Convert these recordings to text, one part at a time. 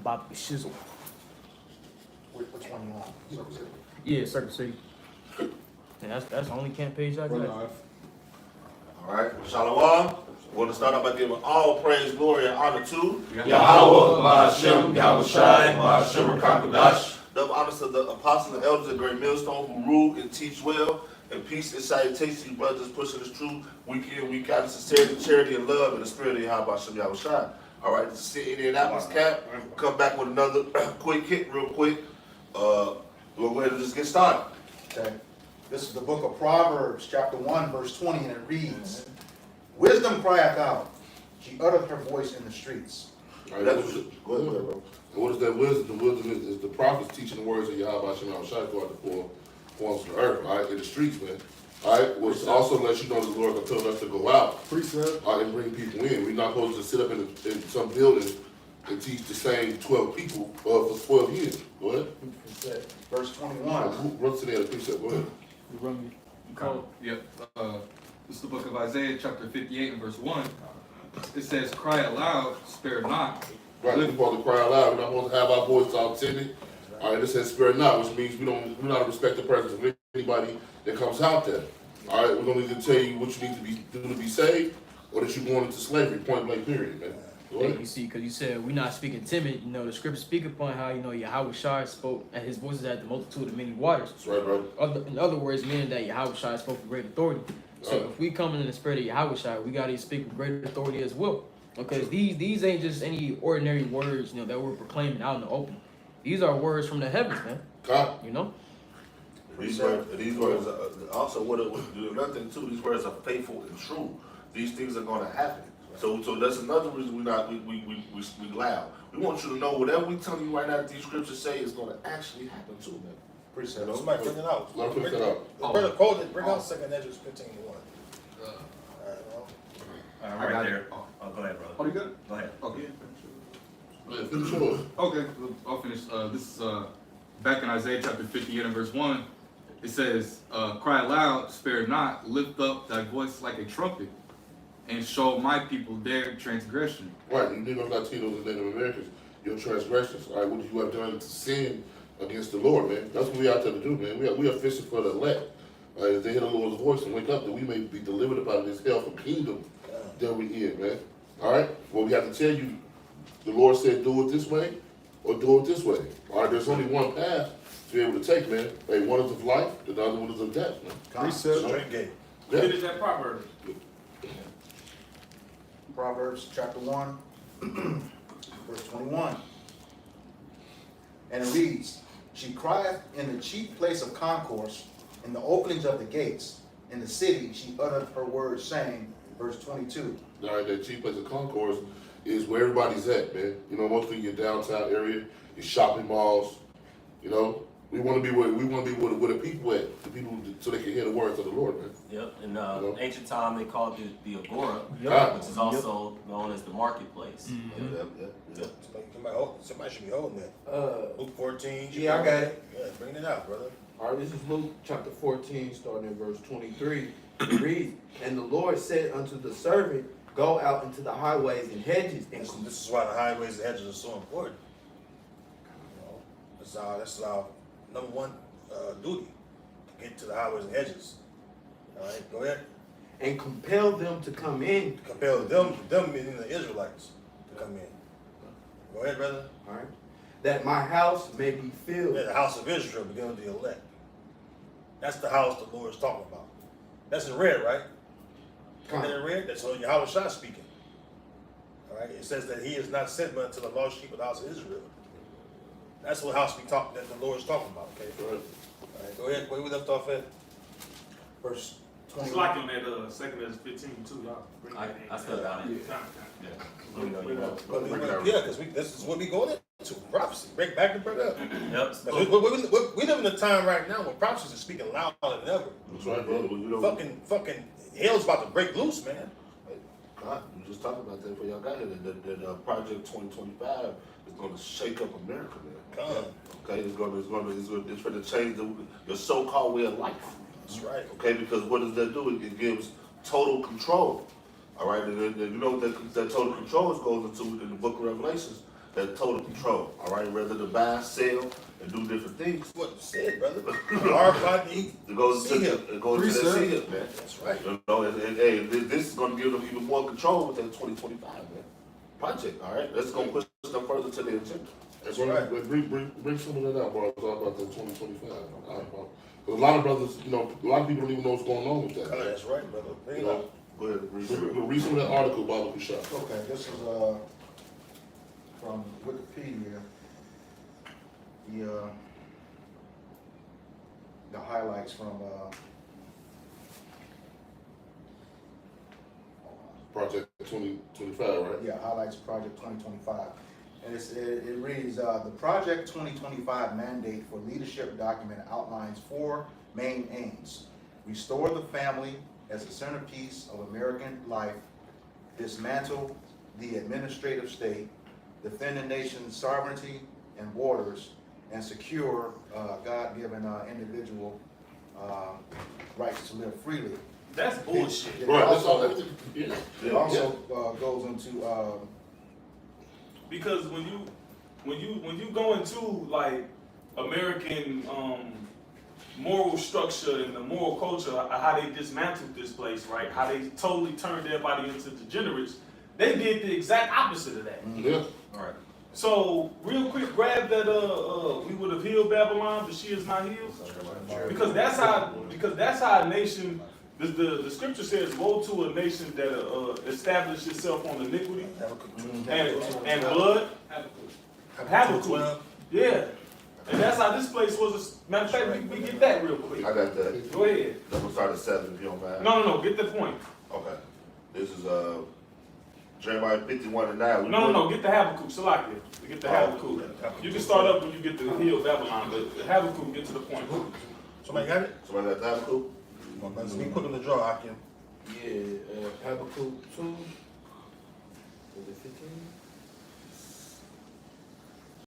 Bobby Shizzle. Which one you on? Circle City? Yeah, Circle City. Yeah, that's the only camp page I got. All right, Shalom. We're going to start off by giving all praise, glory, and honor to Yahweh, Ma'ashem, Yahushai, Ma'ashem, Rakakadash. Double honors to the apostles and elders of Great Millstone who rule and teach well. And peace and salutation to you brothers pushing this truth week in, week out in sincerity, charity, and love in the spirit of Yahweh Hashem Yahushai. All right, this is Indianapolis Cap. Come back with another quick hit, real quick. We'll go ahead and just get started. Okay. This is the book of Proverbs, chapter 1, verse 20, and it reads, Wisdom crieth out, she uttereth her voice in the streets. All right, go ahead, bro. And what is that wisdom? The wisdom is the prophets teaching the words of Yahweh Hashem Yahushai throughout the four corners of the earth, all right, in the streets, man. All right, which also lets you know the Lord told us to go out and bring people in. We're not supposed to sit up in some building and teach the same 12 people for 12 years. Go ahead. Verse 21. Run to the other precept. Go ahead. You run me. You call it. Yep. This is the book of Isaiah, chapter 58 and verse 1. It says, cry aloud, spare not. Right, we're supposed to cry aloud. We're not supposed to have our voices out timid. All right, it says spare not, which means we're not to respect the presence of anybody that comes out there. All right, we're going to either tell you what you need to do to be saved, or that you're going into slavery, point blank period, man. Go ahead. You see, because you said we're not speaking timid. You know, the scripture speak upon how, you know, Yahweh Shai spoke, and his voice is at the multitude of many waters. That's right, bro. In other words, meaning that Yahweh Shai spoke with great authority. So if we come in the spirit of Yahweh Shai, we got to speak with great authority as well. Because these ain't just any ordinary words, you know, that we're proclaiming out in the open. These are words from the heavens, man. God. You know? These words also, another thing too, these words are faithful and true. These things are going to happen. So that's another reason we loud. We want you to know whatever we telling you right now that these scriptures say is going to actually happen too, man. Precept. Somebody bring it out. Let me put that out. Brother, quote it. Bring out 2nd Ezra 15:1. Right there. Oh, go ahead, brother. Oh, you good? Go ahead. Okay. Yeah, finish yours. Okay, I'll finish. This is back in Isaiah chapter 58 and verse 1. It says, cry aloud, spare not, lift up thy voice like a trumpet, and show my people their transgression. Right, you Negroes, Latinos, and Native Americans, your transgressions. All right, what you have done to sin against the Lord, man. That's what we out there to do, man. We are fishing for the elect. If they hear the Lord's voice and wake up, that we may be delivered out of this hellful kingdom that we in, man. All right? Well, we have to tell you, the Lord said do it this way or do it this way. All right, there's only one path to be able to take, man. Hey, one is of life, the other one is of death, man. Precept. Straight gate. Yeah. Finish that proverb. Proverbs chapter 1, verse 21. And it reads, She crieth in the chief place of concourse, in the openings of the gates. In the city she uttered her words, saying, verse 22. All right, that chief place of concourse is where everybody's at, man. You know, mostly your downtown area, your shopping malls. You know, we want to be where the people at, the people, so they can hear the words of the Lord, man. Yep. In ancient time, they called it the agora, Yep. which is also known as the marketplace. Somebody should be holding that. Luke 14. Yeah, I got it. Yeah, bring it out, brother. All right, this is Luke chapter 14, starting in verse 23. It reads, And the Lord said unto the servant, Go out into the highways and hedges. And This is why the highways and hedges are so important. You know, that's our number one duty, to get to the highways and hedges. All right, go ahead. and compel them to come in. Compel them meaning the Israelites, to come in. Go ahead, brother. All right, that my house may be filled. Yeah, the house of Israel, beginning with the elect. That's the house the Lord is talking about. That's in red, right? Isn't that in red? That's what Yahweh Shai speaking. All right, it says that he is not sent but unto the lost sheep of the house of Israel. That's what house that the Lord is talking about, okay? All right, go ahead. Where we left off at? Verse It's 21. like on that 2nd Ezra 15 too, y'all. Bring that in. I still got it. Yeah, because this is what we going into. Prophecy. Break back and break up. Yep. We live in a time right now when prophecies are speaking louder than ever. That's right, brother. Fucking hell's about to break loose, man. God, we just talked about that before y'all got here. That Project 2025 is going to shake up America, man. Okay, it's for to change the so-called way of life. That's right. Okay, because what does that do? It gives total control. All right, and you know what that total control goes into in the Book of Revelations. that total control, all right? Whether to buy, sell, and do different things. What you said, brother. RFID. It goes to See that seal, man. That's right. You know, and hey, this is gonna give them even more control with that 2025, man. Project, all right? That's gonna push them further to their agenda. That's Bring, right. bring some of that out, bro. Talk about that 2025. A lot of brothers, you know, a lot of people don't even know what's going on with that. That's right, brother. Bring You it know, out. Go ahead, read. read some of that article, Baba Kushak. Okay, this is, from Wikipedia. The highlights from, Project 2025, right? yeah, highlights Project 2025. And it reads, the Project 2025 mandate for leadership document outlines 4 main aims. Restore the family as a centerpiece of American life, dismantle the administrative state, defend the nation's sovereignty and borders, and secure God-given individual rights to live freely. That's bullshit. It Right, that's all. also, Yeah. it also goes into Because when you go into like American moral structure and the moral culture, how they dismantled this place, right? How they totally turned everybody into degenerates. They did the exact opposite of that. Yeah. All right. So real quick, grab that we would have healed Babylon, but she is not healed. Because that's how a nation. The scripture says, "Woe to a nation that established itself on iniquity and blood." Habakkuk. Yeah, and that's how this place was. Matter of fact, we get that real quick. I got that. Go ahead. I'm gonna start at 7 if you don't mind. No, get the point. Okay. This is Jeremiah 51:9. No, get the Habakkuk. Salakia. Get the Habakkuk. You can start up when you get to heal Babylon, but Habakkuk, get to the point. Somebody got it? Somebody got the Habakkuk? Let's be quick on the draw, Hakim. Yeah, Habakkuk 2. Was it 15?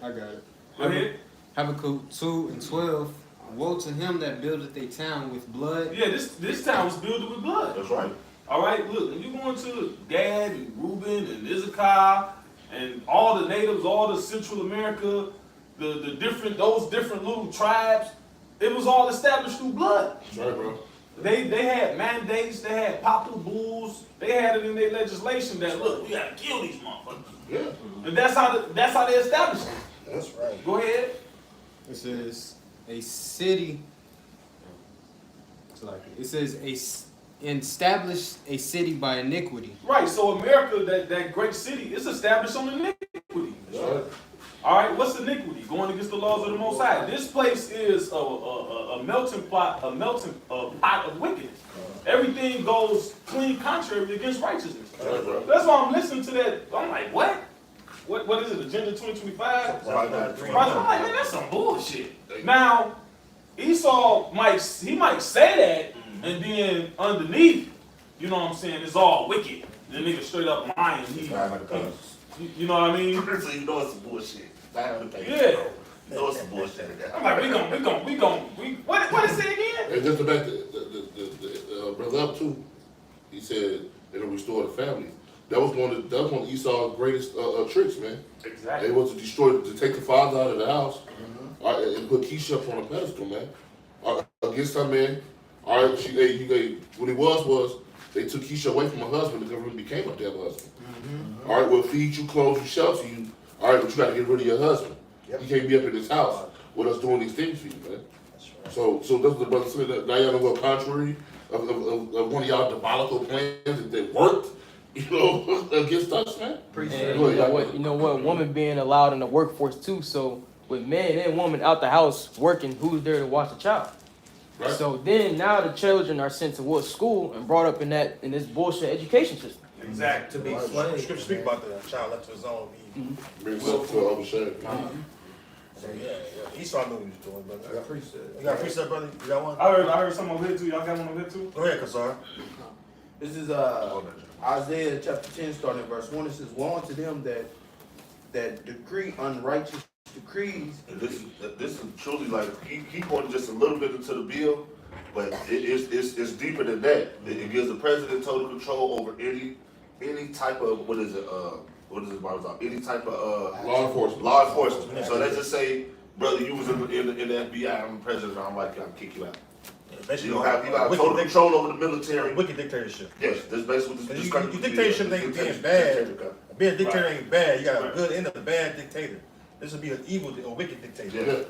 I got it. Go ahead. Habakkuk 2 and 12. Woe to him that buildeth a town with blood. Yeah, this town was built with blood. That's right. All right, look, when you go into Gad and Reuben and Issachar and all the natives, all the Central America, those different little tribes, it was all established through blood. That's right, bro. They had mandates, they had popular bulls, they had it in their legislation that look, we gotta kill these motherfuckers. Yeah. And that's how they established it. That's right. Go ahead. It says a city. It says establish a city by iniquity. Right, so America, that great city, is established on iniquity. That's right. All right, what's iniquity? Going against the laws of the Most High. This place is a melting pot of wickedness. Everything goes clean contrary against righteousness. That's why I'm listening to that. I'm like, what? What is it? Agenda 2025? I'm like, man, that's some bullshit. Now, Esau might say that, and then underneath, you know what I'm saying, it's all wicked. The nigga straight up lying. You know what I mean? So you know it's some bullshit. Yeah. You know it's some bullshit. I'm like, what is it again? And just to back the brother up too, he said it'll restore the family. That was one of Esau's greatest tricks, man. Exactly. It was to take the father out of the house, and put Keisha up on a pedestal, man. Against her man. All right, what it was they took Keisha away from her husband and really became a dead husband. All right, we'll feed you, clothe you, shelter you. All right, but you got to get rid of your husband. He can't be up in this house with us doing these things for you, man. So that's what the brother said. Now y'all know what contrary of one of y'all diabolical plans that worked, you know, against us, man. And you know what? Woman being allowed in the workforce too. So with man and woman out the house working, who's there to watch the child? Right. So then now the children are sent to what school and brought up in this bullshit education system. Exactly. To be The slaves. scripture speak about the child left to his own. Brings up to overshare. So yeah. Esau knew what he was doing, brother. I appreciate it. You got a precept, brother? You got one? I heard some over here too. Y'all got one over here too? Go ahead, Kassar. This is Isaiah chapter 10, starting at verse 1. It says, woe unto them that decree unrighteous decrees. And this is truly like he going just a little bit into the bill, but it's deeper than that. It gives the president total control over any type of what is it about? Any type of Law enforcement. law enforcement. So let's just say, brother, you was in the FBI, I'm the president, I don't like you, I'll kick you out. Basically, You got total control over the military. wicked dictatorship. Yes, that's basically what this You dictatorship ain't being bad. Being a dictator ain't bad. You got a good and a bad dictator. This would be an evil, a wicked dictator.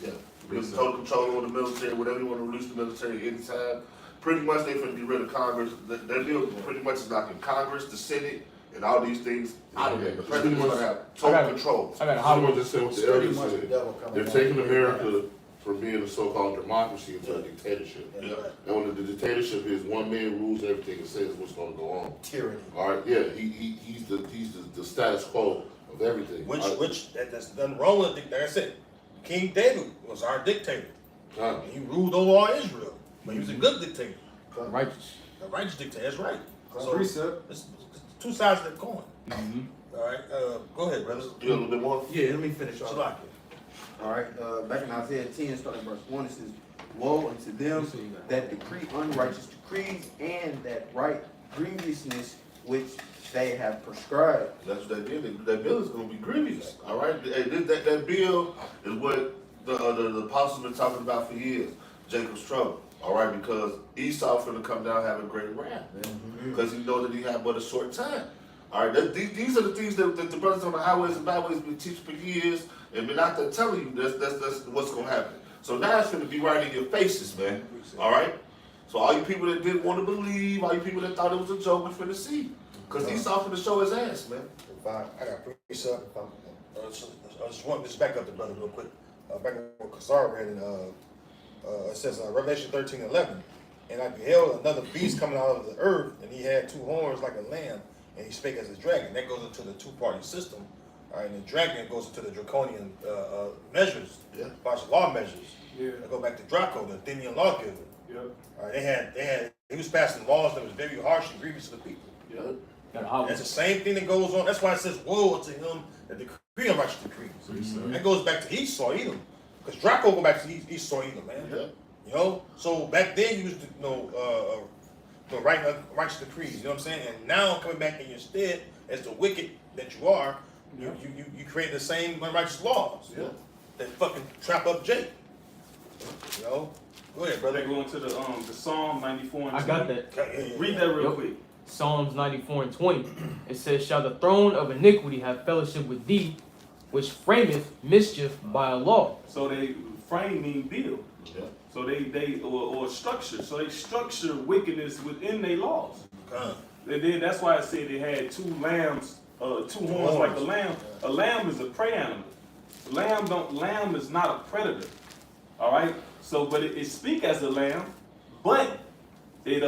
Yeah. Because total control over the military, whatever you want to release the military anytime. Pretty much they finna get rid of Congress. Their bill pretty much is knocking Congress, the Senate, and all these things out of there. The president's gonna have total control. I got a I'm hot gonna one. just say what the Pretty elders much the said. devil coming They're down. taking America from being a so-called democracy into a dictatorship. Yeah. And when the dictatorship is one man rules everything and says what's gonna go on. Tyranny. All right, yeah, he's the status quo of everything. That's nothing wrong with it. Like I said, King David was our dictator. Huh. He ruled over all Israel, but he was a good dictator, Righteous. a righteous dictator. That's right. So Precept. it's two sides of the coin. All right, go ahead, brother. You a little bit more? Yeah, let me finish off. Shalaki. All right, back in Isaiah 10, starting verse 1, it says, woe unto them that decree unrighteous decrees and that write grievousness which they have prescribed. That's what they did. That bill is gonna be grievous. All right. Hey, that bill is what the apostles been talking about for years. Jacob's trouble. All right, because Esau finna come down having great wrath, because he know that he had but a short time. All right, these are the things that the brothers on the highways and byways been teaching for years, and been out there telling you that's what's gonna happen. So now it's gonna be right in your faces, man. All right. So all you people that didn't want to believe, all you people that thought it was a joke, we finna see, because Esau finna show his ass, man. I got a precept. I just want to back up the brother real quick. Back up what Kasar read in it says Revelation 13:11, and I beheld another beast coming out of the earth, and he had two horns like a lamb, and he spake as a dragon. That goes into the two-party system. All right, and the dragon goes into the draconian measures, martial law measures. Yeah. They go back to Draco, the Athenian lawgiver. Yep. All right, he was passing laws that was very harsh and grievous to the people. Got a hot one. That's the same thing that goes on. That's why it says, woe to him that decree unrighteous decrees. That goes back to Esau, Edom. Because Draco go back to Esau, Edom, man. Yeah. You know? So back then you used to write righteous decrees, you know what I'm saying? And now coming back in your stead as the wicked that you are, you create the same unrighteous laws that fucking trap up Jake. You know? Go ahead, brother. They go into the Psalm 94 and 20. I got that. Read that real Yep. quick. Psalms 94 and 20. It says, shall the throne of iniquity have fellowship with thee, which frameth mischief by a law. So they frame mean build. Yeah. So they or structure. So they structure wickedness within their laws. And then that's why I said they had two lambs, two horns like a lamb. A lamb is a prey animal. Lamb is not a predator. All right. So, but it speak as a lamb, but it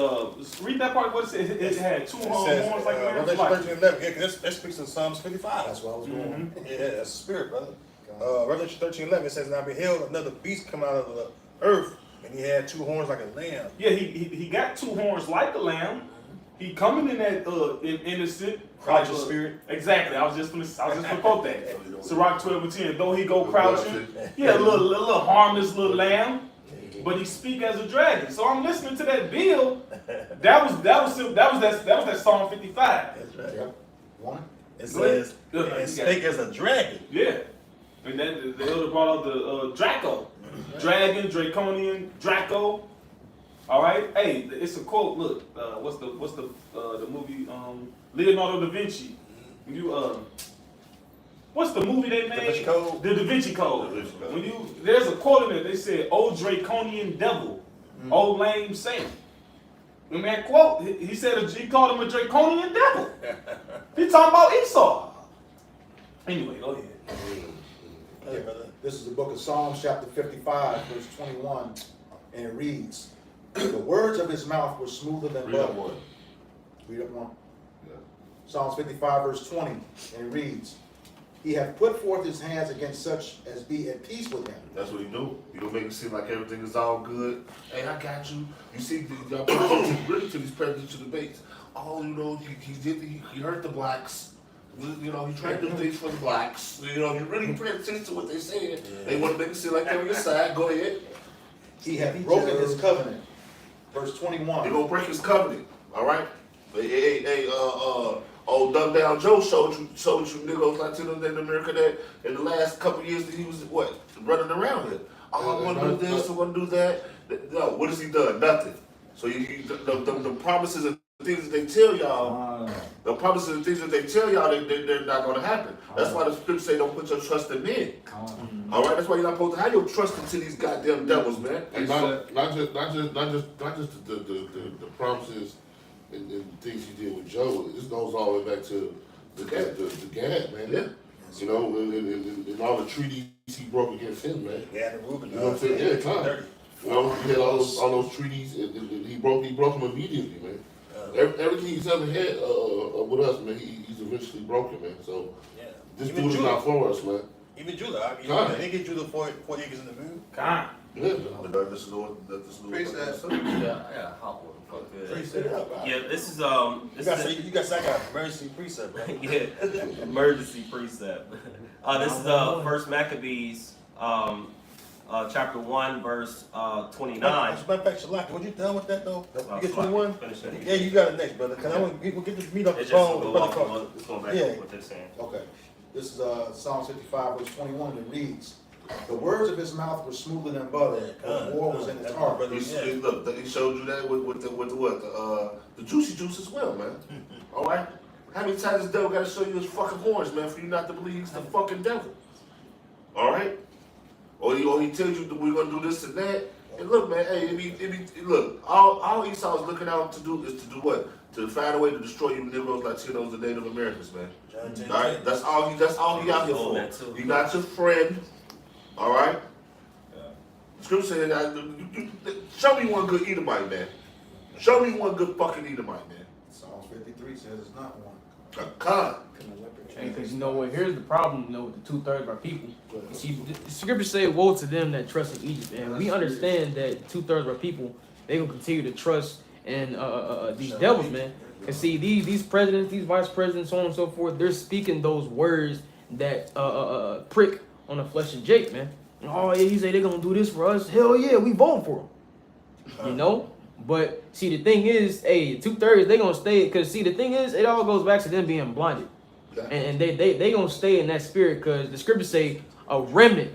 read that part. What it says? It had two horns like a lamb. Revelation 13:11. Yeah, that speaks in Psalms 55. That's what I was going. Yeah, that's the spirit, brother. Revelation 13:11 says, and I beheld another beast come out of the earth, and he had two horns like a lamb. Yeah, he got two horns like a lamb. He coming in that innocent, Crouching spirit. Exactly. I was just gonna quote that. Sirach 12:10. Though he go crouching, yeah, a little harmless little lamb, but he speak as a dragon. So I'm listening to that bill. That was that Psalm 55. That's right. Yep. One. It Go ahead. says, Good. and spake as a dragon. Yeah, and then the elder brought out the Draco, dragon, draconian, Draco. All right, hey, it's a quote. Look, what's the movie? Leonardo da Vinci. What's the movie they made? Da Vinci Code? The Da Vinci Code. Da Vinci Code. When there's a quote in it. They said, "Oh draconian devil, oh lame saint." In that quote, he said he called him a draconian devil. He talking about Esau. Anyway, go ahead. Hey, brother. This is the book of Psalms, chapter 55, verse 21, and it reads, the words of his mouth were smoother than Read up butter. one. Read up one. Yeah. Psalms 55, verse 20, and it reads, he hath put forth his hands against such as be at peace with him. That's what he do. He gonna make it seem like everything is all good. Hey, I got you. You see, y'all put really to these presidential debates. Oh, you know, he hurt the blacks. You know, he tried to do things for the blacks. You know, you really pay attention to what they saying. They want to make it seem like they're on your side. Go ahead. He hath broken his covenant. Verse He 21. gonna break his covenant. All right. Hey, Old Dumb Down Joe showed you niggas Latinos in America that in the last couple of years that he was what running around here. Oh, I'm gonna do this, I'm gonna do that. No, what has he done? Nothing. So the promises and things that they tell y'all, they're not gonna happen. That's why the scripture say don't put your trust in men. All right, that's why you're not supposed to have your trust into these goddamn devils, man. And not just the promises and things he did with Joe. This goes all the way back to the Gad, man. Yeah. You know, and all the treaties he broke against him, man. Yeah, and Reuben. You know what I'm saying? Yeah, time. You know, he had all those treaties, and he broke them immediately, man. Everything he's ever had with us, man, he's eventually broken, man. So Yeah. this Even dude is Judah. not for us, man. Even Judah, God. they get Judah 4 acres in the moon. God. Yeah. But this is Lord. Precept. Yeah, hop on. Fuck this. Precept. Yeah, this is You got I got emergency precept, right? yeah, emergency precept. This is First Maccabees, chapter 1, verse 29. As a matter of fact, Shalak, was you done with that though? You get 21? Finish that. Yeah, you got it next, brother. Cause I want people get this meet up the It's just phone. go Brother off Carter. of it's going back Yeah. to what they're saying. Okay, this is Psalm 55, verse 21, it reads, "The words of his mouth were smoother than butter, but war was in his heart." brother. He showed you that with the juicy juice as well, man. All right. How many times this devil got to show you his fucking horns, man, for you not to believe he's the fucking devil? All right. Or he tells you that we're gonna do this and that. And look, man, hey, look, all Esau is looking out to do is to do what? To find a way to destroy you Negroes, Latinos, and Native Americans, man. All right, that's all he out here for. He's not your friend. All right. Scripture said, show me one good Edomite, man. Show me one good fucking Edomite, man. Psalms 53 says it's not one. God. Because you know what? Here's the problem, with the 2/3 of our people. See, the scriptures say, "Woe to them that trust in Egypt," and we understand that 2/3 of our people, they gonna continue to trust in these devils, man. And see, these presidents, these vice presidents, so on and so forth, they're speaking those words that prick on the flesh of Jake, man. Oh yeah, he say they're gonna do this for us. Hell yeah, we vote for them. You know. But see, the thing is, 2/3 they gonna stay. Cause see, the thing is, it all goes back to them being blinded. And they gonna stay in that spirit because the scriptures say a remnant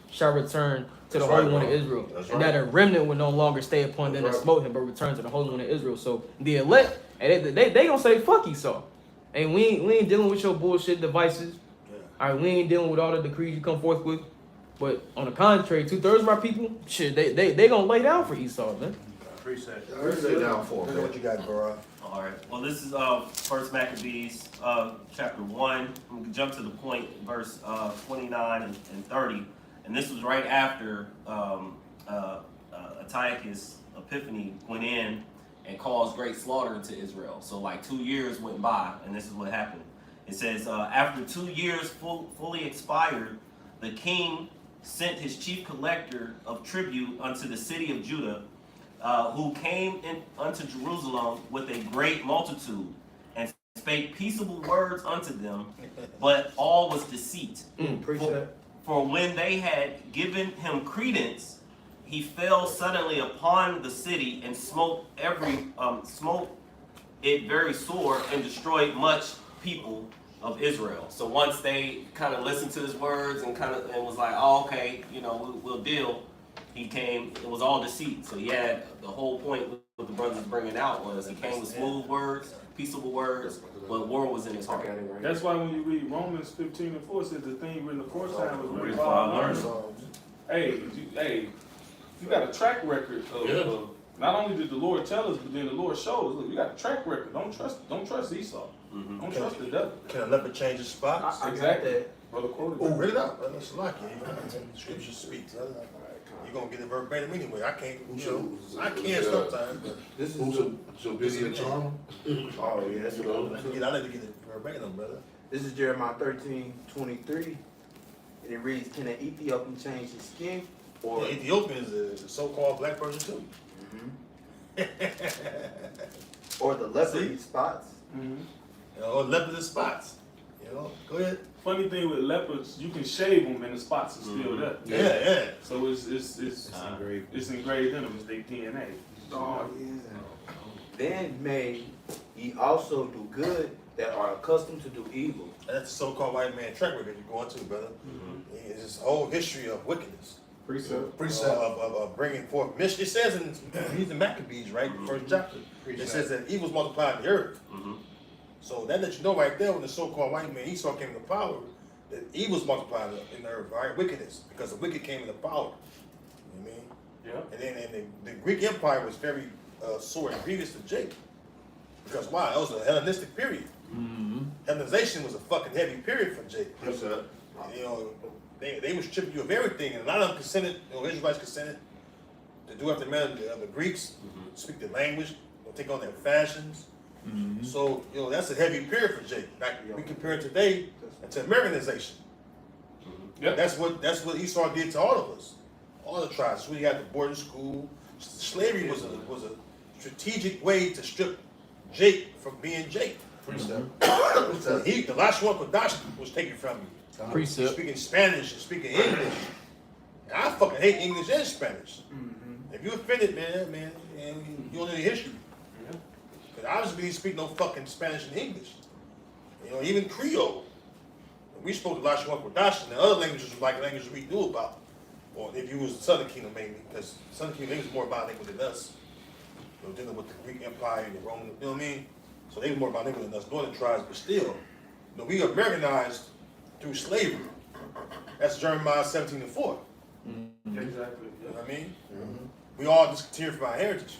shall return to the Holy One of Israel. And that a remnant will no longer stay upon them that smote him, but return to the Holy One of Israel. So the elect, and they gonna say, fuck Esau. And we ain't dealing with your bullshit devices. All right, we ain't dealing with all the decrees you come forth with. But on the contrary, 2/3 of our people, shit, they gonna lay down for Esau, man. Appreciate it. Where's they down for, man? What you got, bro? All right. Well, this is First Maccabees, chapter 1. We can jump to the point, verse 29 and 30. And this was right after Antiochus Epiphanes went in and caused great slaughter to Israel. So like 2 years went by, and this is what happened. It says, after 2 years fully expired, the king sent his chief collector of tribute unto the city of Judah, who came in unto Jerusalem with a great multitude, and spake peaceable words unto them, but all was deceit. For when they had given him credence, he fell suddenly upon the city and smote it very sore and destroyed much people of Israel. So once they kind of listened to his words and was like, oh, okay, we'll deal. He came, it was all deceit. So he had the whole point what the brothers bringing out was he came with smooth words, peaceable words, but war was in his heart. That's why when you read Romans 15:4, it says the thing written aforetime was written for our learning. Hey, you got a track record of not only did the Lord tell us, but then the Lord showed us. Look, you got a track record. Don't trust Esau. Mm-hmm. Don't trust the devil. Can a leopard change his spots? Exactly. Brother quoted. Oh, read it out. That's like it. Scripture speaks. You're gonna get it verbatim anyway. I can't. I can sometimes, but This is Who's a charm? oh yeah, that's I like to get it verbatim, brother. This is Jeremiah 13:23, and it reads, "Can an Ethiopian change his skin?" Or Yeah, Ethiopian is a so-called black person too. or the leopard spots? Or leopard spots. Go ahead. Funny thing with leopards, you can shave them and the spots are still there. Yeah. So it's engraved in them. It's their DNA. Oh, yeah. Then may ye also do good that are accustomed to do evil. That's the so-called white man track record you're going to, brother. It's this whole history of wickedness. Precept. Of bringing forth mission. It says in he's in Maccabees, right? The first chapter. It says that evils multiplied in the earth. So that lets you know right there when the so-called white man Esau came to power, that evils multiplied in the earth, right? Wickedness, because the wicked came into power. You know what I mean? Yeah. And then the Greek Empire was very sore and grievous to Jacob. Because why? It was a Hellenistic period. Hellenization was a fucking heavy period for Jacob. Yes, sir. You know, they was stripping you of everything, and a lot of them consented, you know, Israelites consented to do after the manner of the Greeks, speak their language, you know, take on their fashions. So, you know, that's a heavy period for Jacob. Like we compare it today to Americanization. Yep. That's what Esau did to all of us, all the tribes. We had the boarding school. Slavery was a strategic way to strip Jake from being Jake. Precept. The last one, Kodash, was taken from you. Precept. Speaking Spanish and speaking English. And I fucking hate English and Spanish. If you offended, man, you don't know the history. Because obviously we didn't speak no fucking Spanish and English. You know, even Creole. We spoke the last one, Kodash, and the other languages was like languages we knew about. Or if you was the Southern Kingdom mainly, because Southern Kingdom was more bilingual than us. You know, dealing with the Greek Empire and the Roman, you know what I mean? So they were more bilingual than us, northern tribes, but still, you know, we Americanized through slavery. That's Jeremiah 17:4. Exactly. You know what I mean? We all discontinued from our heritage.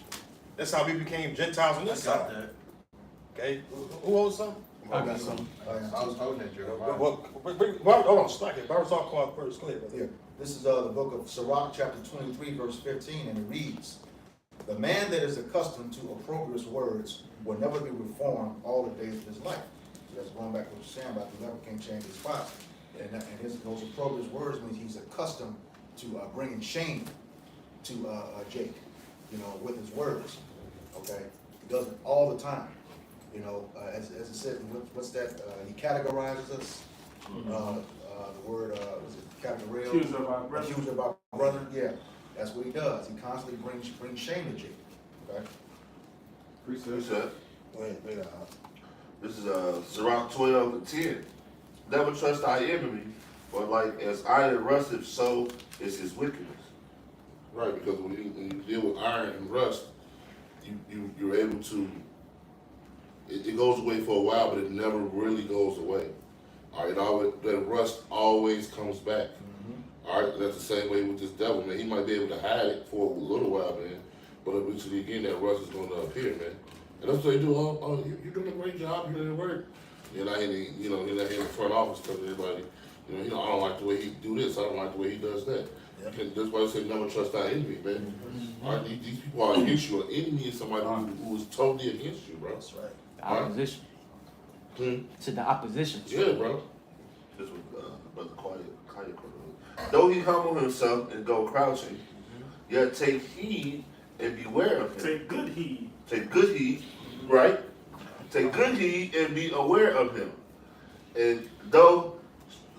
That's how we became Gentiles on this side. Okay? Who owns something? I got something. I was holding that, Jeremiah. Hold on, stop it. Barber's all called first. Go ahead, brother. Yeah. This is the book of Sirach, chapter 23, verse 15, and it reads, "The man that is accustomed to opprobrious words will never be reformed all the days of his life." So that's going back to what you're saying about the leper can't change his spot. And those opprobrious words means he's accustomed to bringing shame to Jake, you know, with his words. Okay? He does it all the time. You know, as it said, what's that? He categorizes us. The word, was it categorial? Accuser of our brother. Accuser of our brother, yeah. That's what he does. He constantly brings shame to Jake. Okay? Precept. Go ahead, wait a This is Sirach 12:10. Never trust thy enemy, for like as iron rusteth, so is his wickedness. Right, because when you deal with iron and rust, you're able to, it goes away for a while, but it never really goes away. All right, that rust always comes back. All right, that's the same way with this devil, man. He might be able to hide it for a little while, man, but eventually, again, that rust is going to appear, man. And that's what they do. Oh, you're doing a great job. You're doing work. You're not in the, you're not in the front office telling everybody, I don't like the way he do this. I don't like the way he does that. That's why I say never trust thy enemy, man. All right, these people are against you. An enemy is somebody who is totally against you, bro. That's right. The opposition. To the opposition. Yeah, bro. This was Brother Quiet. Though he humble himself and go crouching, yet take heed and beware of him. Take good heed. Take good heed, right? Take good heed and be aware of him. And though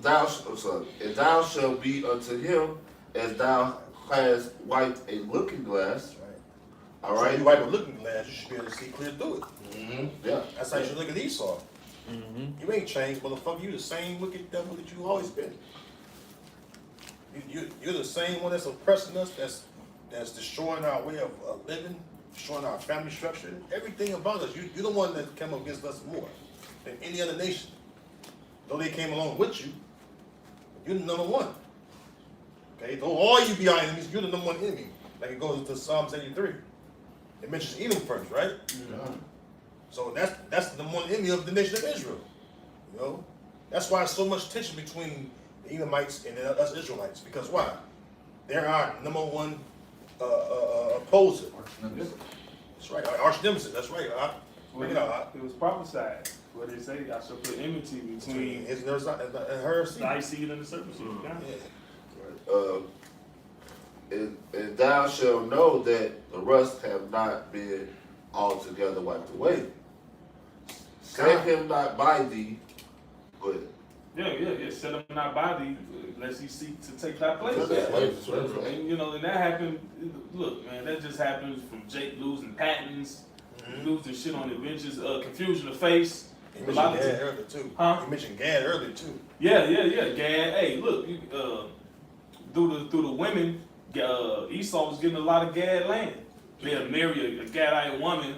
thou shalt be unto him as thou hast wiped a looking glass. That's right. All So right. you wipe a looking glass, you should be able to see clear through it. Yeah. That's how you should look at Esau. You ain't changed, motherfucker. You the same wicked devil that you always been. You're the same one that's oppressing us, that's destroying our way of living, destroying our family structure, everything about us. You're the one that came up against us more than any other nation. Though they came along with you, you're the number one. Okay, though all you be our enemies, you're the number one enemy. Like it goes into Psalms 83. It mentions Edom first, right? So that's the number one enemy of the nation of Israel. You know, that's why there's so much tension between the Edomites and us Israelites. Because why? They're our number one opposer. That's right. Our arch nemesis. That's right. Bring it out. It was prophesied. What they say, I shall put enmity between His and her seed. thy seed and the serpent's seed. Yeah. And thou shalt know that the rust have not been altogether wiped away. Set him not by thee, but Yeah. Set him not by thee, lest he seek to take thy place. And and that happened. Look, man, that just happens from Jake losing patents, losing shit on adventures, confusion of face. He A mentioned lot Gad of earlier too. Huh? He mentioned Gad earlier too. Yeah. Gad, hey, look, through the women, Esau was getting a lot of Gad land. They'll marry a Gadite woman,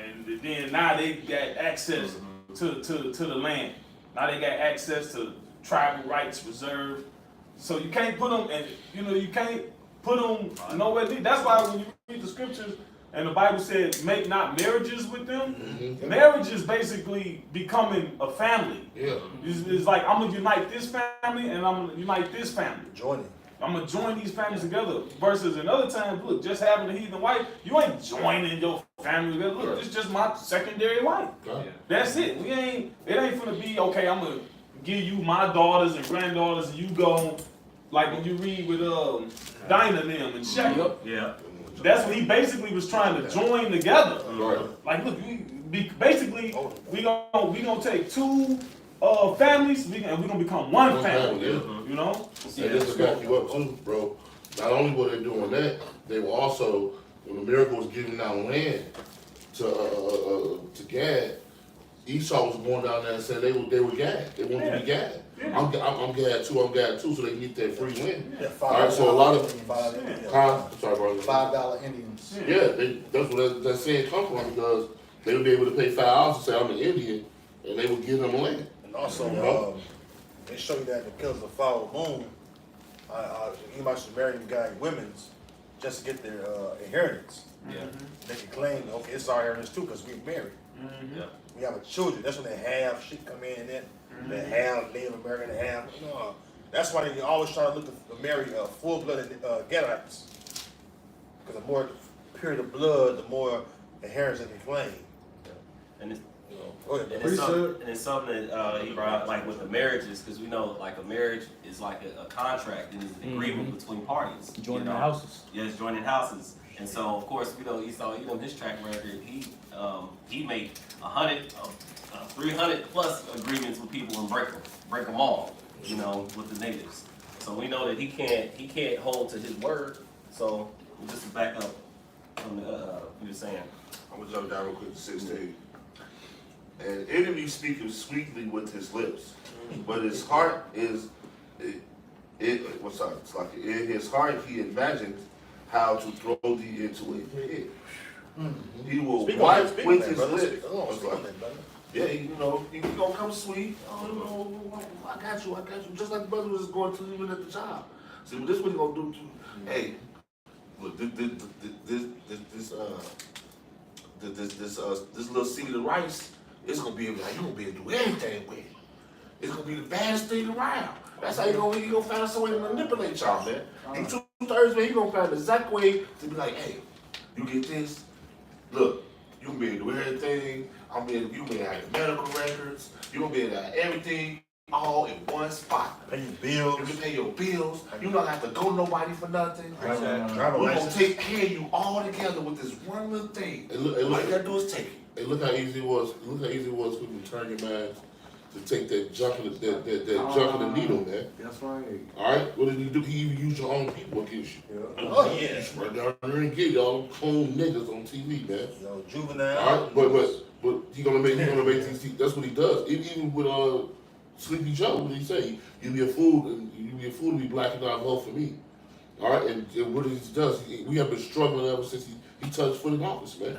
and then now they got access to the land. Now they got access to tribal rights reserved. So you can't put them, and you can't put them nowhere. That's why when you read the scriptures and the Bible said, make not marriages with them. Marriage is basically becoming a family. Yeah. It's like I'm gonna unite this family and I'm gonna unite this family. Joining. I'm gonna join these families together. Versus another time, look, just having a heathen wife, you ain't joining your family together. Look, it's just my secondary wife. That's it. It ain't gonna be okay. I'm gonna give you my daughters and granddaughters, and you go like when you read with Dinah and them and Shaq. Yeah. That's what he basically was trying to join together. Right. Like, look, basically we gonna take two families and we gonna become one family. You know. And just to back you up too, bro. Not only were they doing that, they were also, when the miracle was giving out land to Gad, Esau was going down there and saying they were Gad. They wanted to be Gad. Yeah. I'm Gad too, so they can get that free win. Yeah, All right, so a lot of sorry, bro. $5 Indians. Yeah, that's where that saying come from, because they would be able to pay $5 to say I'm an Indian, and they would give them land. And also, they show you that because of the foul moon, you might should marry guy women's just to get their inheritance. Yeah. They can claim, okay, it's our inheritance too because we're married. Yeah. We have a children. That's when they have shit come in and they have Native American, they have. No, that's why they always try to look to marry full-blooded Gadites. Because the more period of blood, the more inheritance they can claim. And it's, Go ahead, and bro. it's something that he brought up, like with the marriages, because we know like a marriage is like a contract and it's an agreement between parties. Joining the houses. Yes, joining houses. And so of course we know Esau, his track record, he made 300 plus agreements with people and break them all, with the natives. So we know that he can't hold to his word. So just to back up from you were saying. I'm gonna jump down real quick to 16. An enemy speaketh sweetly with his lips, but his heart is in his heart he imagines how to throw thee into a pit. He will wipe with his lips. Yeah, he gonna come sweet. Oh, I got you. Just like the brother was going to even at the job. See, this is what he gonna do to. Hey, look, this little seed of rice. It's gonna be like you gonna be able to do everything with it. It's gonna be the baddest thing around. That's how you gonna find some way to manipulate y'all, man. In 2/3, man, you gonna find the exact way to be like, hey, you get this. Look, you gonna be able to do everything. You gonna be able to have your medical records. You gonna be able to have everything all in one spot. Pay your bills. You can pay your bills. You don't have to go nobody for nothing. We're Driver gonna license. take care of you all together with this one little thing. All you gotta do is take it. And look how easy it was. Look how easy it was for you to turn your mind to take that junk in the needle, man. That's right. All right. What did he do? He even used your own people against you. Oh yeah. Right down there and get y'all clone niggas on TV, man. Juvenile. All right. But he gonna make these. That's what he does. Even with Sleepy Joe, what did he say? You be a fool to be black and not vote for me. All right. And what he does? We have been struggling ever since he touched foot in office, man.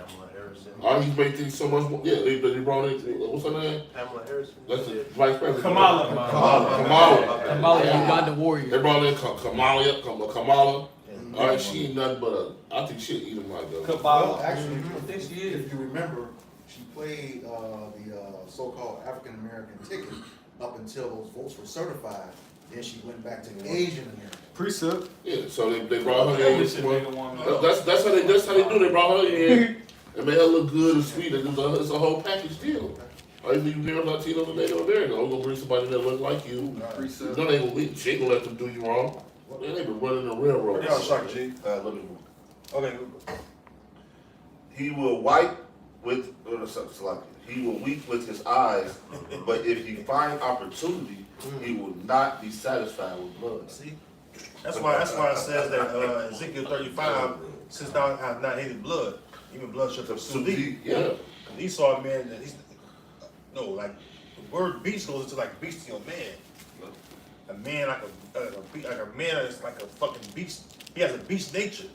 All right, he's made things so much more. Yeah, they brought in, what's her name? Pamela Harrison. That's the vice president. Kamala. Kamala, Uganda warrior. They brought in Kamala. All right, she ain't nothing but I think she'll eat him like that. Well, actually, if you remember, she played the so-called African American ticket up until those votes were certified. Then she went back to Asian American. Precept. Yeah, so they brought her in. This shit nigga want me. That's how they do. They brought her in. It made her look good and sweet. It's a whole package deal. Either you marry Latinos or Native American. I'm gonna bring somebody that looks like you. Precept. No, she ain't gonna let them do you wrong. Man, they been running the railroad. Yeah, Shaka G. Let me move. Okay. He will wipe with he will weep with his eyes, but if he find opportunity, he will not be satisfied with blood. See? That's why it says that Ezekiel 35, since thou hast not hated blood, even blood shall consume thee. Yeah. Esau, man, No, like the word beast goes into like bestial man. A man like a man that's like a fucking beast. He has a beast nature.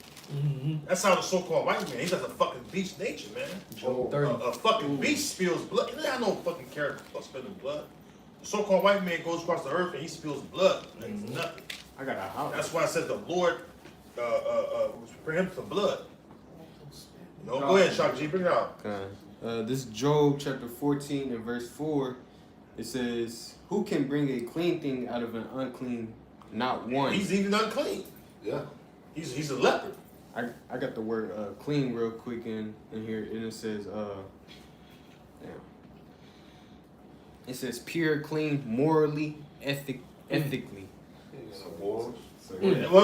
That's how the so-called white man. He has a fucking beast nature, man. Job 30. A fucking beast spills blood. You know, I know fucking character for spilling blood. The so-called white man goes across the earth and he spills blood. Like nothing. I got a house. That's why I said the Lord was preparing him for blood. You know, go ahead, Shock G, bring it out. This Job chapter 14 and verse 4, it says, "Who can bring a clean thing out of an unclean? Not one." He's even unclean. Yeah. He's a leopard. I got the word clean real quick in here, and it says damn. It says pure, clean, morally, ethically. Well,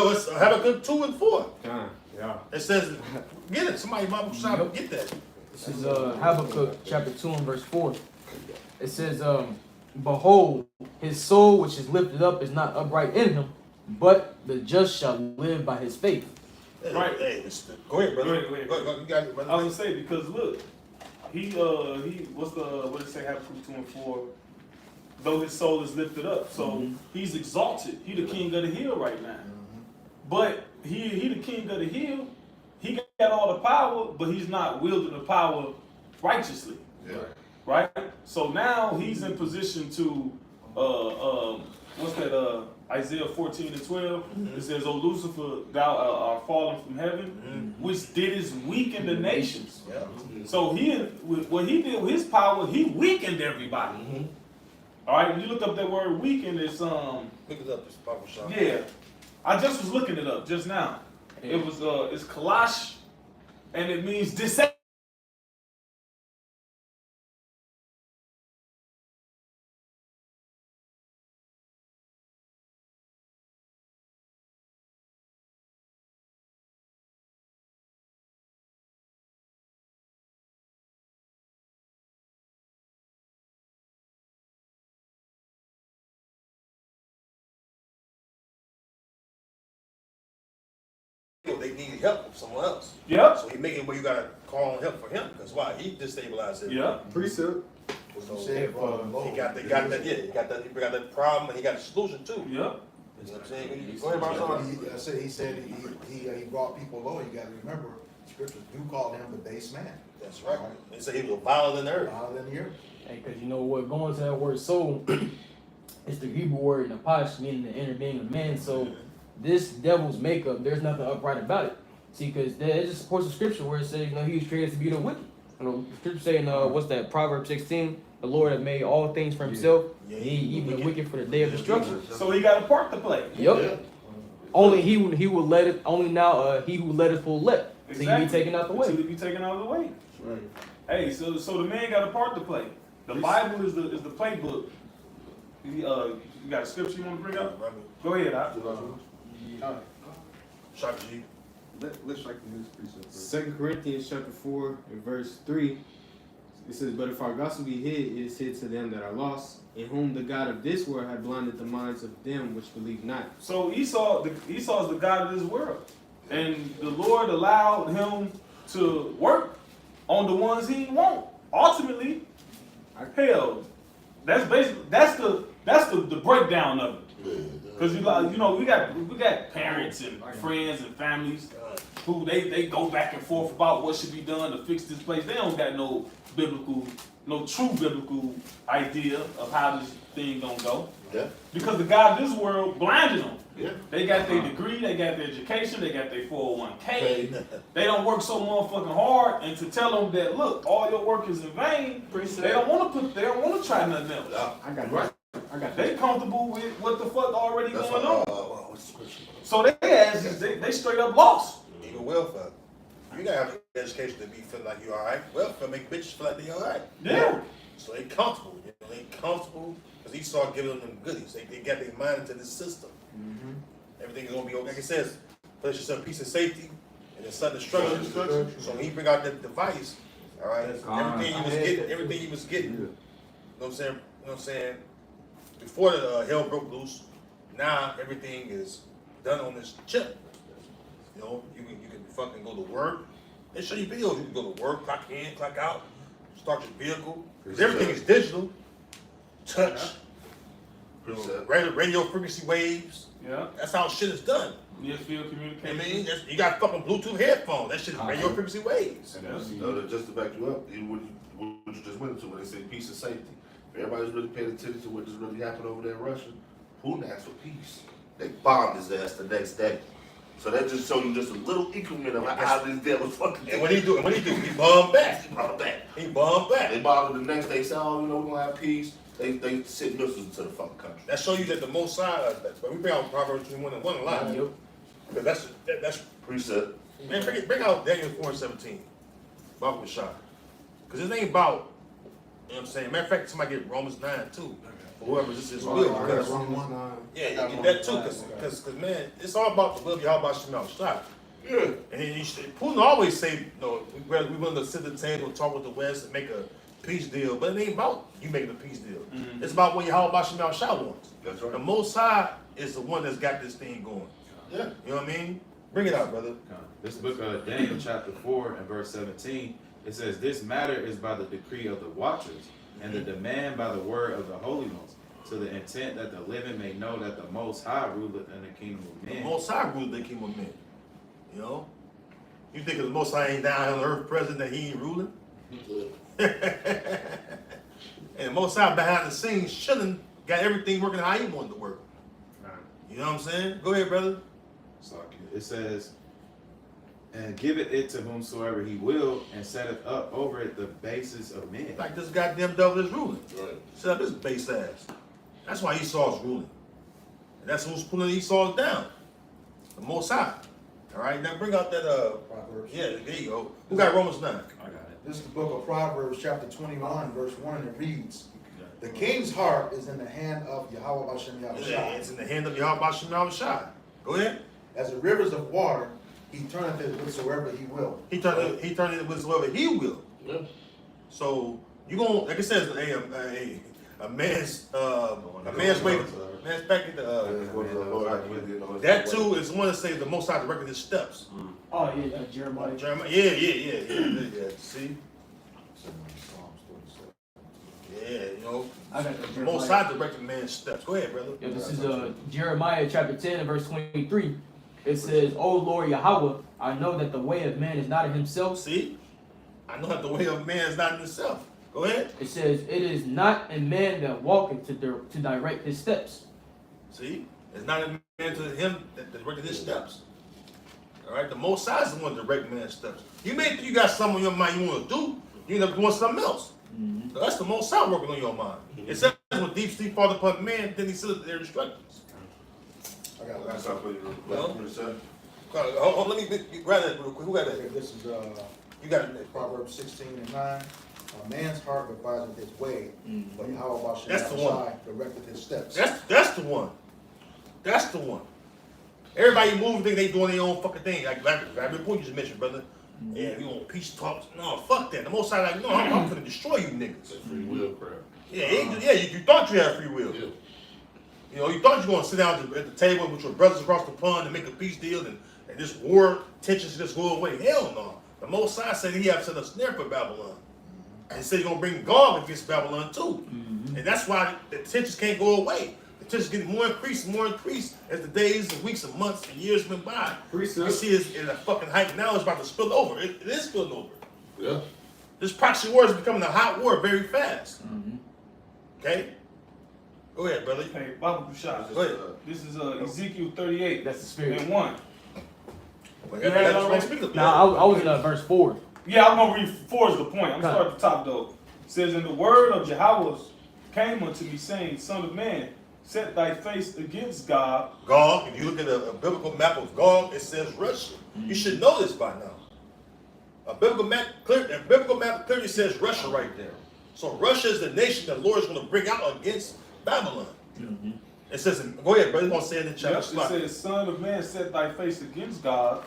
let's have a good 2 and 4. Yeah. It says, get it. Somebody might try to get that. This is Habakkuk chapter 2 and verse 4. It says, "Behold, his soul which is lifted up is not upright in him, but the just shall live by his faith." Right. Hey, go ahead, brother. Go ahead. Go, you got it, brother. I was gonna say, because look, he what did it say, Habakkuk 2 and 4? Though his soul is lifted up, so he's exalted. He the king of the hill right now. But he the king of the hill. He got all the power, but he's not wielding the power righteously. Yeah. Right? So now he's in position to what's that? Isaiah 14 and 12. It says, "O Lucifer, thou art fallen from heaven, which didst weaken the nations." Yeah. So what he did with his power, he weakened everybody. All right, when you look up that word weaken, it's Look it up, this Bible shop. yeah. I just was looking it up just now. It was it's kalash, and it means disable. They needed help from someone else. Yep. So he make it where you gotta call on help for him, because why? He destabilized it. Yep. Precept. So he got that problem, and he got the solution too. Yep. You know what I'm saying? Go ahead, Marcel. He said he brought people low. You got to remember, scriptures do call him the base man. That's right. They say he was violent in the earth. Violent in the earth. Hey, because you know what, going to that word soul, it's the Hebrew word napash, meaning the inner being of man. So this devil's makeup, there's nothing upright about it. See, because it just supports the scripture where it says, you know, he was created to be the wicked. You know, the scripture saying, what's that, Proverbs 16, the Lord has made all things for himself, even the wicked for the day of destruction. So he got a part to play. Yep. Only he will let it, only now he who let it will let. So he be taken out the way. So he be taken out of the way. Right. Hey, so the man got a part to play. The Bible is the playbook. You got a scripture you want to bring up? Go ahead, Shock G. Let's write the news precept. 2 Corinthians chapter 4 and verse 3. It says, "But if our gospel be hid, it is hid to them that are lost, in whom the God of this world hath blinded the minds of them which believe not." So Esau is the God of this world. And the Lord allowed him to work on the ones he want. Ultimately, hell, that's basically that's the breakdown of it. Because you know we got parents and friends and families who they go back and forth about what should be done to fix this place. They don't got no true biblical idea of how this thing gonna go. Yeah. Because the God of this world blinded them. Yeah. They got their degree, they got their education, they got their 401k. They don't work so motherfucking hard, and to tell them that, look, all your work is in vain, they don't want to try nothing else. I got They comfortable with what the fuck already That's going what, on. what's the scripture? So they asses, they straight up lost. Even welfare. You gotta have the education to be feeling like you alright. Welfare make bitches feel like they alright. Yeah. So they comfortable. You know, they comfortable because Esau giving them goodies. They got their mind into this system. Everything is gonna be okay. Like it says, place yourself in peace and safety, and then sudden destruction. So when he bring out that device, all right, everything he was getting. You know what I'm saying? You know what I'm saying? Before the hell broke loose, now everything is done on this chip. You know, you can fucking go to work. They show you videos. You can go to work, clock in, clock out. start your vehicle. Because everything is digital. Touch. Radio frequency waves. Yeah. That's how shit is done. Near field I communication. mean, you got fucking Bluetooth headphones. That shit is radio frequency waves. Just to back you up, what you just went into when they say peace and safety. If everybody's really paying attention to what just really happened over there in Russia, Putin asked for peace. They bombed his ass the next day. So that just showed you just a little increment of how this deal was fucking. And what he do? He bombed back. He bombed back. He bombed back. They bombed him the next day. Said, "Oh, you know, we're gonna have peace." They sent missiles into the fucking country. That show you that the most side. But we bring out Proverbs 21:1 a lot. Because that's Precept. man. Bring out Daniel 4:17. Bible shot. Because it ain't about. You know what I'm saying? Matter of fact, somebody get Romans 9 too. Whoever this is will. Because, yeah, you get that too. Because man, it's all about the will of Yahweh Shemel shot. Yeah. And Putin always say, you know, we want to sit at the table and talk with the West and make a peace deal, but it ain't about you making a peace deal. Mm-hmm. It's about what Yahweh Shemel Shah wants. That's right. The Most High is the one that's got this thing going. Yeah. You know what I mean? Bring it out, brother. This book of Daniel chapter 4 and verse 17, it says, "This matter is by the decree of the watchers, and the demand by the word of the holy ones, to the intent that the living may know that the Most High ruleth in the kingdom of men." The Most High ruled the kingdom of men. You know? You think the Most High ain't down here on the earth present that he ain't ruling? And the Most High behind the scenes chilling, got everything working how he wanted to work. You know what I'm saying? Go ahead, brother. It says, "And giveth it to whomsoever he will, and setteth up over it the basis of men." Like this goddamn devil is ruling. Right. Set up his base ass. That's why Esau's ruling. And that's who's pulling Esau down. The Most High. All right, now bring out that, Proverbs. yeah, there you go. Who got Romans 9? I got it. This is the book of Proverbs, chapter 21, verse 1, and it reads, "The king's heart is in the hand of Yahweh Bashem Yeah, Yahushua. it's in the hand of Yahweh Shemel Shah. Go ahead. As the rivers of water, he turneth it whithersoever he will." He turned it whatsoever he will. Yeah. So you gonna, like it says, a man's way, man's back at the that too is one that says the Most High directed his steps. Oh yeah, Jeremiah. Jeremiah, yeah. See, yeah, you know, I got that the Most Jeremiah. High directed man's steps. Go ahead, brother. Yeah, this is Jeremiah chapter 10 and verse 23. It says, "O Lord Yahweh, I know that the way of man is not of himself." See, I know that the way of man is not in himself. Go ahead. It says, "It is not in man that walketh to direct his steps." See, it's not a man to him that directed his steps. All right, the Most High is the one directing man's steps. You may think you got something on your mind you want to do, you end up doing something else. So that's the Most High working on your mind. It says when deep sleep falls upon man, then he seals their instructions. I got That's one. how you Well, precept. Hold on, let me grab that real quick. Who got Okay, that? this is You got it. Proverbs 16 and 9. "A man's heart adviseth his way, but Yahweh Bashem That's the one. Yahushua directeth his steps." That's the one. That's the one. Everybody move, think they doing their own fucking thing. Like what you just mentioned, brother. Yeah, we want peace talks. No, fuck that. The Most High like, no, I'm gonna destroy you niggas. That's free will crap. Yeah, you thought you had free will. Yeah. You know, you thought you were going to sit down at the table with your brothers across the pond and make a peace deal and this war tensions just go away. Hell no. The Most High said he had set a snare for Babylon. And he said he's going to bring Gog against Babylon too. And that's why the tensions can't go away. The tensions get more increased as the days and weeks and months and years went by. You see it's in a fucking height now. It's about to spill over. It is spilling over. Yeah. This proxy war is becoming a hot war very fast. Okay? Go ahead, brother. Hey, Bible Shot. Go ahead. This is Ezekiel 38 That's the spirit. and 1. Well, You had it already? Now I was in verse 4. Yeah, I'm gonna read 4 is the point. I'm Okay. starting at the top though. It says, "And the word of Yahweh came unto me, saying, Son of man, set thy face against God." Gog, if you look at a biblical map of Gog, it says Russia. You should know this by now. A biblical map clearly says Russia right there. So Russia is the nation that the Lord is going to bring out against Babylon. It says, go ahead, brother. You want to say it in the chapter? Yep, it says, "Son of man, set thy face against God,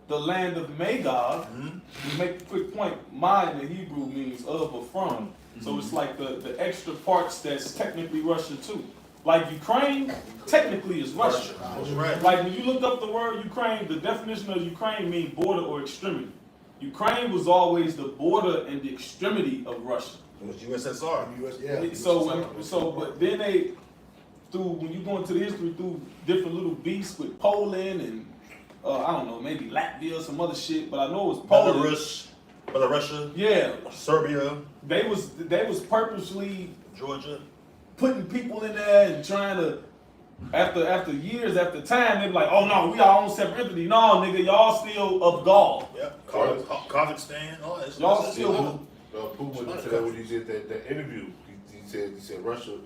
the land of Magog." To make a quick point, "my" in the Hebrew means of or from. So it's like the extra parts that's technically Russia too. Like Ukraine, technically is Russia. That's right. Like when you look up the word Ukraine, the definition of Ukraine means border or extremity. Ukraine was always the border and the extremity of Russia. It was USSR. But then when you go into the history through different little beasts with Poland and I don't know, maybe Latvia or some other shit, but I know it was Poland. Belarus, yeah, Serbia, they was purposely Georgia, putting people in there and trying to. After years, after time, they be like, oh no, we our own separate entity. No, nigga, y'all still of Gaul. yeah, Kazakhstan, all that. Y'all That's still. Putin went into that when he did that interview. He said Russia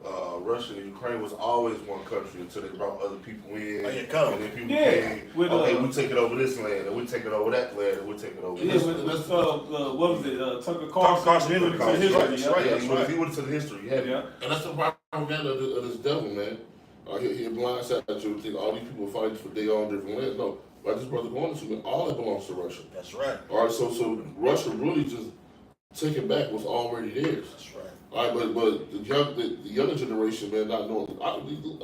and Ukraine was always one country until they brought other people in. And then people came, okay, we taking over this land, and we taking over that land, and we taking over this. What was it? Tucker Carlson. He went into history. He went into the history, yeah. And that's the propaganda of this devil, man. He blindside you think all these people fighting for their own different lands. No, like this brother going to, man, all that belongs to Russia. That's right. All right, so Russia really just taking back what's already theirs. That's right. All right, but the younger generation, man, not knowing. A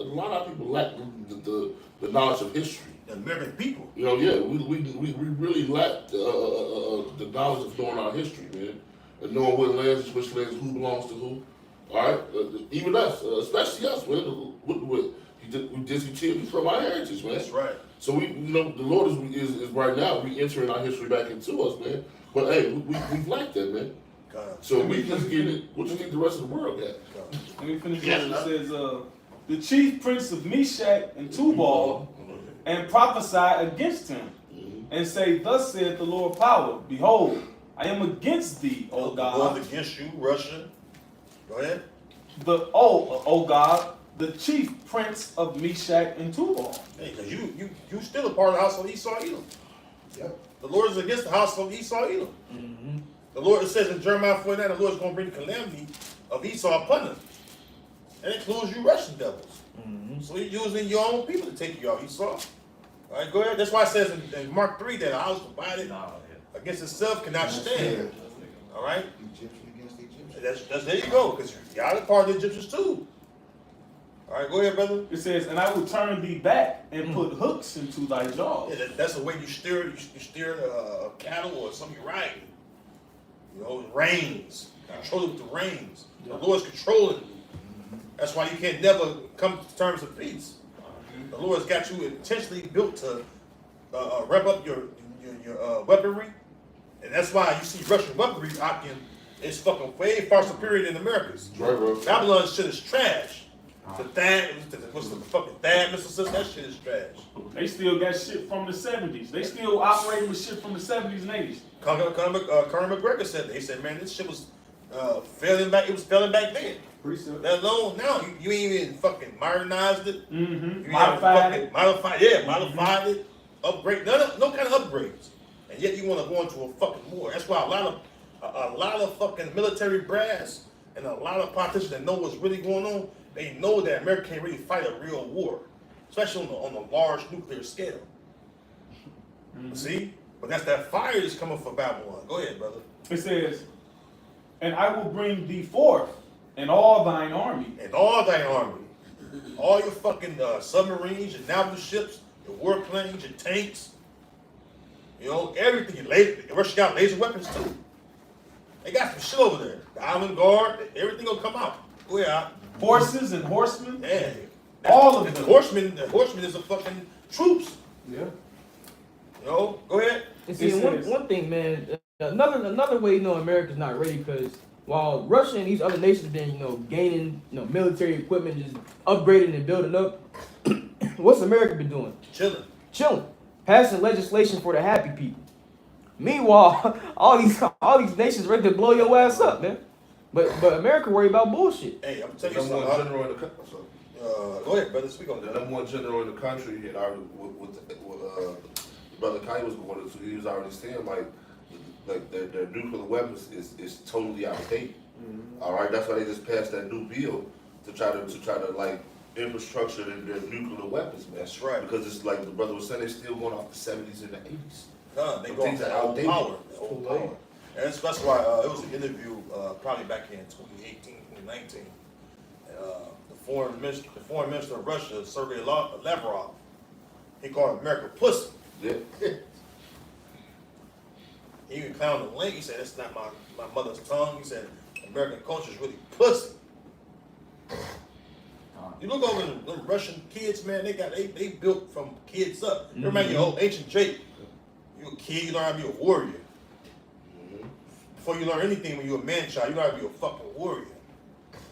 lot of people lack the knowledge of history. The American people. You know, yeah, we really lack the knowledge of knowing our history, man, and knowing what lands, which lands, who belongs to who. All right, even us, especially us, man. We discontinued from our heritage, man. That's right. So the Lord is right now re-entering our history back into us, man. But hey, we've liked that, man. So we just get it. What you think the rest of the world got? Let me finish what it says. The chief prince of Meshach and Tubal and prophesy against him and say, thus saith the Lord power, behold, I am against thee, O God. Going against you, Russia. Go ahead. O God, the chief prince of Meshach and Tubal. Hey, because you still a part of the house of Esau Edom. Yep. The Lord is against the house of Esau Edom. Mm-hmm. The Lord, it says in Jeremiah 49, the Lord is going to bring the calamity of Esau upon them. And it includes you Russian devils. Mm-hmm. So you're using your own people to take you out, Esau. All right, go ahead. That's why it says in Mark 3 that a house divided against itself cannot stand. All right? Egyptian against Egyptian. That's there you go, because y'all are part of the Egyptians too. All right, go ahead, brother. It says, and I will turn thee back and put hooks into thy jaws. Yeah, that's the way you steer cattle or something you're riding. You know, it rains. Control it with the rains. The Lord's controlling you. That's why you can't never come to terms of peace. The Lord's got you intentionally built to rev up your weaponry, and that's why you see Russian weaponry it's fucking way far superior than America's. Right, bro. Babylon's shit is trash. What's the fucking THAAD missile system? That shit is trash. They still got shit from the 70s. They still operating with shit from the 70s and 80s. Conor McGregor said that. He said, man, this shit was failing back. It was failing back then. Let alone now, you ain't even fucking modernized it. Mm-hmm. Modified it, upgrade. No kind of upgrades. And yet you want to go into a fucking war. That's why a lot of fucking military brass and a lot of politicians that know what's really going on, they know that America can't really fight a real war, especially on a large nuclear scale. Mm-hmm. See? But that's that fire that's coming for Babylon. Go ahead, brother. It says, and I will bring thee forth and all thine army. And all thine army. All your fucking submarines, your naval ships, your warplanes, your tanks. You know, everything. Russia got laser weapons too. They got some shit over there. The Island Guard, everything gonna come out. Go ahead. Horses and horsemen. Yeah. All of them. The horsemen is a fucking troops. Yeah. You know, go ahead. And see, one thing, man, another way, America's not ready, because while Russia and these other nations have been, gaining, military equipment, just upgrading and building up, what's America been doing? Chilling. Passing legislation for the happy people. Meanwhile, all these nations ready to blow your ass up, man. But America worry about bullshit. Hey, I'm telling you something. General in the country. Go ahead, brother. Speak on The that. number one general in the country, and Brother Kai was going to, he was already saying like their nuclear weapons is totally out of date. Mm-hmm. All right, that's why they just passed that new bill to try to like infrastructure their nuclear weapons, man. That's right. Because it's like the brother was saying, they're still going off the 70s and the 80s. They go things off are their own outdated. power. Their own power. And that's why it was an interview probably back in 2018, 2019. The foreign minister of Russia, Sergei Lavrov, he called America pussy. Yeah. He even clowned the link. He said, that's not my mother's tongue. He said, American culture is really pussy. You look over them Russian kids, man, they built from kids up. You remember your old ancient Jake? You a kid, you learn how to be a warrior. Before you learn anything when you're a man child, you learn how to be a fucking warrior.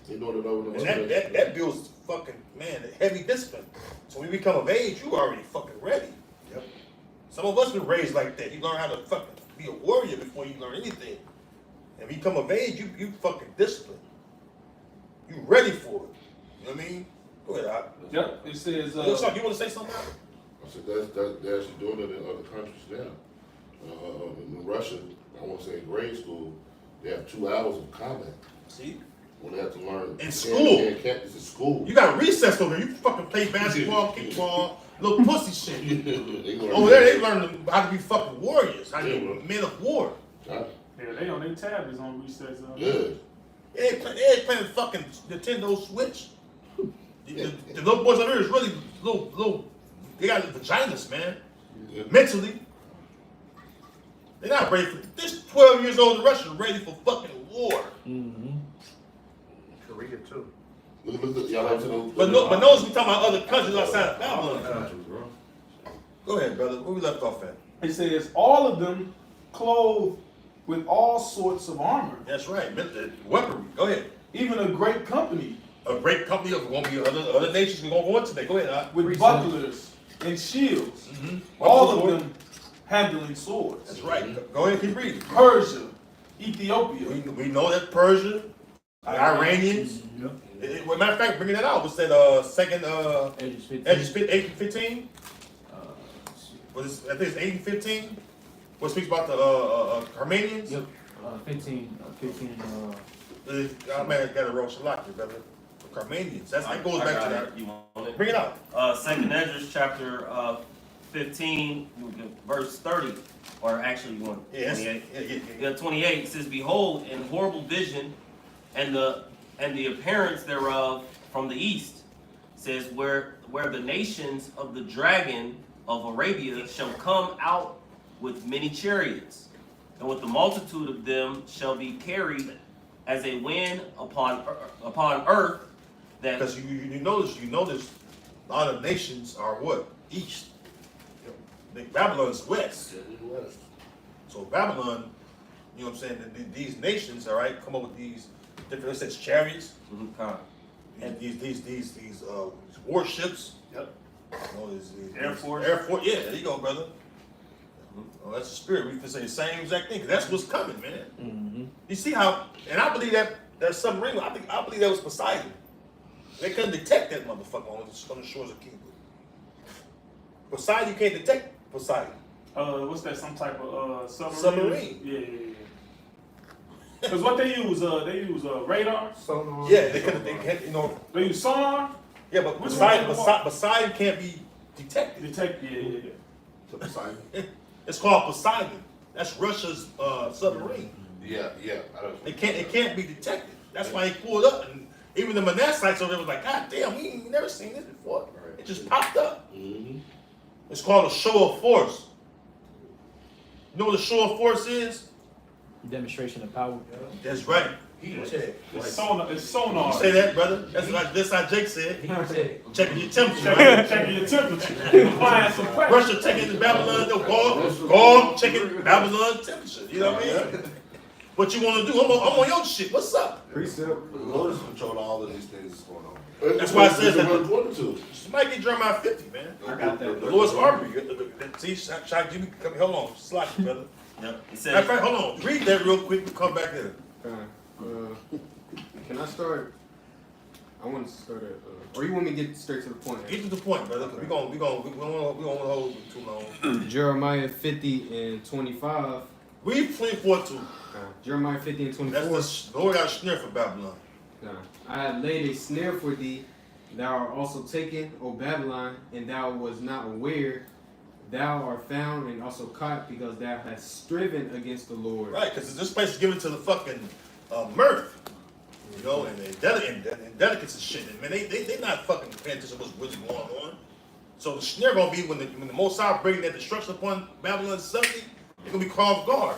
You know that over And that builds fucking, man, heavy discipline. So when you become of age, you already fucking ready. Yep. Some of us been raised like that. You learn how to fucking be a warrior before you learn anything. And when you come of age, you fucking disciplined. You ready for it. You know what I mean? Go ahead, Doc. Yep. It says. You want to say something? I said they're actually doing it in other countries now. In Russia, I want to say in grade school, they have 2 hours of combat. See? When they have to learn In school. It's in school. You got recess over there. You fucking play basketball, kickball, little pussy shit. They Over there, they learn how to be fucking warriors, how to be men of war. Yeah, they on their tablets on recess. Yeah. They ain't playing fucking Nintendo Switch. The little boys over here is really little. They got vaginas, man. Yeah. Mentally, they're not ready for this. 12 years old in Russia ready for fucking war. Korea too. Y'all have to know. But notice we talking about other countries outside of Babylon. Countries, bro. Go ahead, brother. Where we left off at? It says all of them clothed with all sorts of armor, That's right. Weaponry. Go ahead. even a great company A great company of going to be other nations. We're going to go into today. Go ahead. Doc. with bucklers and shields, Mhm. all of them handling swords. That's right. Go ahead. Keep reading. Persia, Ethiopia, We know that Persia, the Iranians. Well, matter of fact, bringing that out, what's that? Second Ages 15. Edges 8 and 15. I think it's 8 and 15. What speaks about the Armenians? Yep. 15. 15. I may have got it wrong. Shalaki, brother. The Armenians. That goes I back got to it. that. You want it? Bring it out. Second Esdras chapter 15, verse 30, or actually you want Yes. 28. Yeah. Yeah, 28 it says, "Behold, in horrible vision, and the appearance thereof from the east, says where the nations of the dragon of Arabia shall come out with many chariots, and with the multitude of them shall be carried as a wind upon earth." That Because you notice a lot of nations are what? East. Babylon's west. So Babylon, you know what I'm saying? These nations, all right, come up with these different, it says chariots, and these warships. Yep. You know, these Air Force. Air Force. Yeah, there you go, brother. Oh, that's the spirit. We can say the same exact thing. 'Cause that's what's coming, man. You see how? And I believe that submarine. I believe that was Poseidon. They couldn't detect that motherfucker on the shores of Cuba. Poseidon, you can't detect Poseidon. what's that? Some type of submarine? Submarine. Yeah. Because what they use radar. Sonar. Yeah, they can't, you know. They use sonar. Yeah, but Which Poseidon can't be detected. Detect. Yeah. To Poseidon. It's called Poseidon. That's Russia's submarine. Yeah. It can't be detected. That's why he pulled up, and even the Manassites over there was like, God damn, we ain't never seen this before. It just popped up. Mm-hmm. It's called a show of force. You know what a show of force is? Demonstration of power. That's right. It's sonar. It's sonar. You say that, brother? That's how Jake said. Checking your temperature. Checking your temperature. Applying some pressure. Russia checking Babylon, God checking Babylon temperature. You know what I mean? What you want to do? I'm on your shit. What's up? Precept. The Lord is controlling all of these things that's going on. That's why it says that. 22. Somebody get Jeremiah 50, man. I got that. The Lord's army. See, Shaq Jimmy, hold on, slide, brother. Yep. It Matter says, of fact, hold on. Read that real quick. We'll come back in. Can I start? I want to start at, or you want me to get straight to the point? Get to the point, brother. Cause we don't want to hold you too long. Jeremiah 50 and 25. Read 24 too. Jeremiah 50 and 24. That's the Lord got a snare for Babylon. I have laid a snare for thee. Thou art also taken, O Babylon, and thou was not aware. Thou art found and also caught, because thou hast striven against the Lord. Right, because this place is given to the fucking mirth. You know, and delicates and shit. And man, they not fucking paying attention to what's really going on. So the snare gonna be when the Most High bringing that destruction upon Babylon suddenly, they're gonna be caught off guard.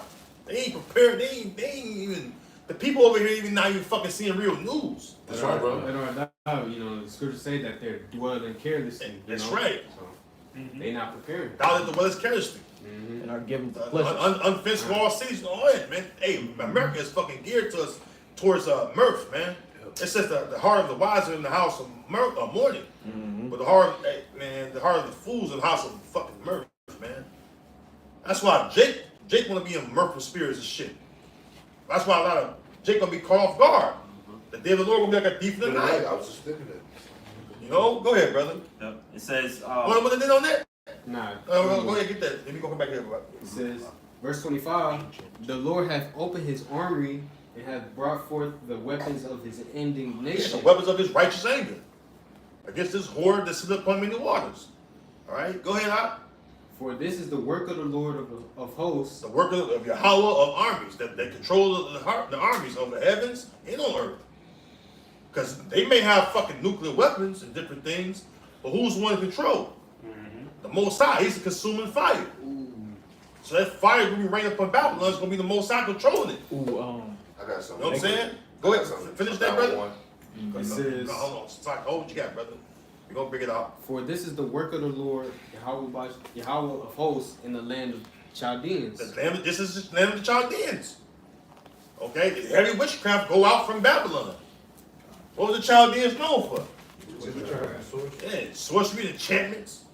They ain't prepared. They ain't even. The people over here even not even fucking seeing real news. That's right, bro. And our doubt, you know, the scriptures say that they're dwelling carelessly. That's you know? right. So they not preparing. Down at the West carelessly. And are given to pleasure. Unfenced wall cities. Oh yeah, man. Hey, America is fucking geared to us towards mirth, man. It says the heart of the wise are in the house of mourning, but the heart of the fools in the house of fucking mirth, man. That's why Jake wanna be in mirthful spirits and shit. That's why a lot of Jake gonna be caught off guard. The day of the Lord gonna be like a thief in the night. I was just thinking that. You know, go ahead, brother. Yep. It says, What did on that? Nah. Go ahead, get that. Let me go back here. It says, verse 25, the Lord hath opened his armory and hath brought forth the weapons of his The indignation. weapons of his righteous anger against this horde that sit upon many waters. All right, go ahead, Hot. For this is the work of the Lord of hosts. The work of Yahweh of armies that control the armies of the heavens and on earth. Because they may have fucking nuclear weapons and different things, but who's the one in control? The Most High. He's a consuming fire. So that fire going to be raining upon Babylon is going to be the Most High controlling it. I got You something. know what I'm saying? Go ahead, finish that, brother. It says, No, hold on. Sorry, hold what you got, brother. We're going to bring it out. for this is the work of the Lord, Yahweh of hosts in the land of Chaldeans. This is the land of the Chaldeans. Okay? The heavy witchcraft go out from Babylon. What was the Chaldeans known for? Yeah, sorcery, enchantments.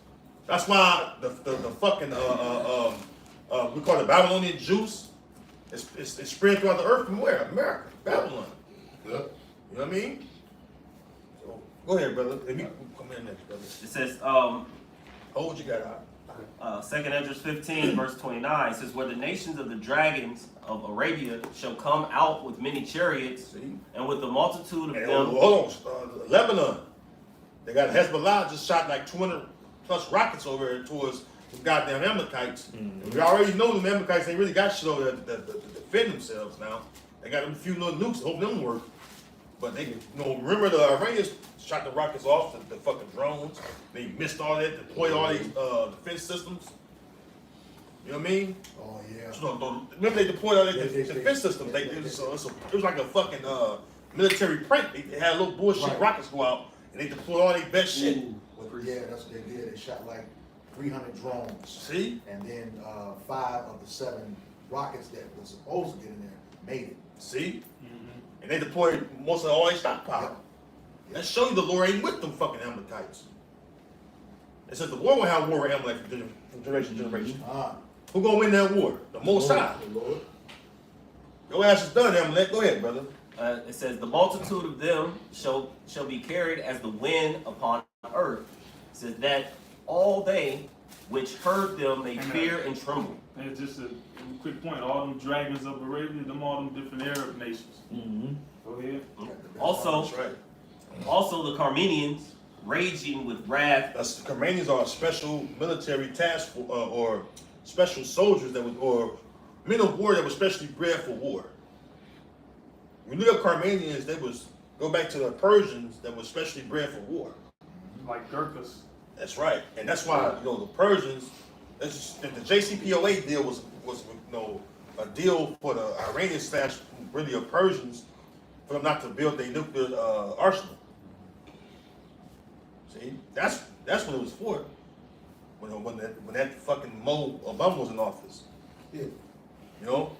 That's why the fucking we call it Babylonian juice. It's spread throughout the earth from where? America, Babylon. Yep. You know what I mean? So, go ahead, brother. Let me come in next, brother. it says, Hold what you got out. 2 Esdras 15, verse 29, says, where the nations of the dragons of Arabia shall come out with many chariots, See? and with the multitude of And them. hold on, Lebanon. They got Hezbollah just shot like 200 plus rockets over there towards the goddamn Amalekites. And we already know the Amalekites ain't really got shit over there to defend themselves now. They got a few little nukes, hope them work. But they, remember the Iranians shot the rockets off, the fucking drones. They missed all that, deployed all these defense systems. You know what I mean? Oh, yeah. Remember they deployed all that defense systems. It was like a fucking military prank. They had little bullshit rockets go out, and they deployed all their best shit. Yeah, that's what they did. They shot like 300 drones. See? And then 5 of the 7 rockets that were supposed to get in there made it. See? And they deployed most of all their stockpile. That show you the Lord ain't with them fucking Amalekites. It says the war will have war with Amalek from generation to generation. Who gonna win that war? The Most High. The Lord. Your ass is done, Amalek. Go ahead, brother. It says, the multitude of them shall be carried as the wind upon earth. It says that all they which heard them may fear and tremble. And it's just a quick point. All them dragons of Arabia, all them different Arab nations. Go ahead. Also, That's right. also the Carmenians, raging with wrath. The Carmanians are a special military task or special soldiers or men of war that were specially bred for war. When you look at Carmanians, go back to the Persians that were specially bred for war. Like Gurkhas. That's right, and that's why the Persians. The JCPOA deal was a deal for the Iranians / really the Persians for them not to build their nuclear arsenal. See, that's what it was for. When that fucking Mo Obama was in office. Yeah. You know,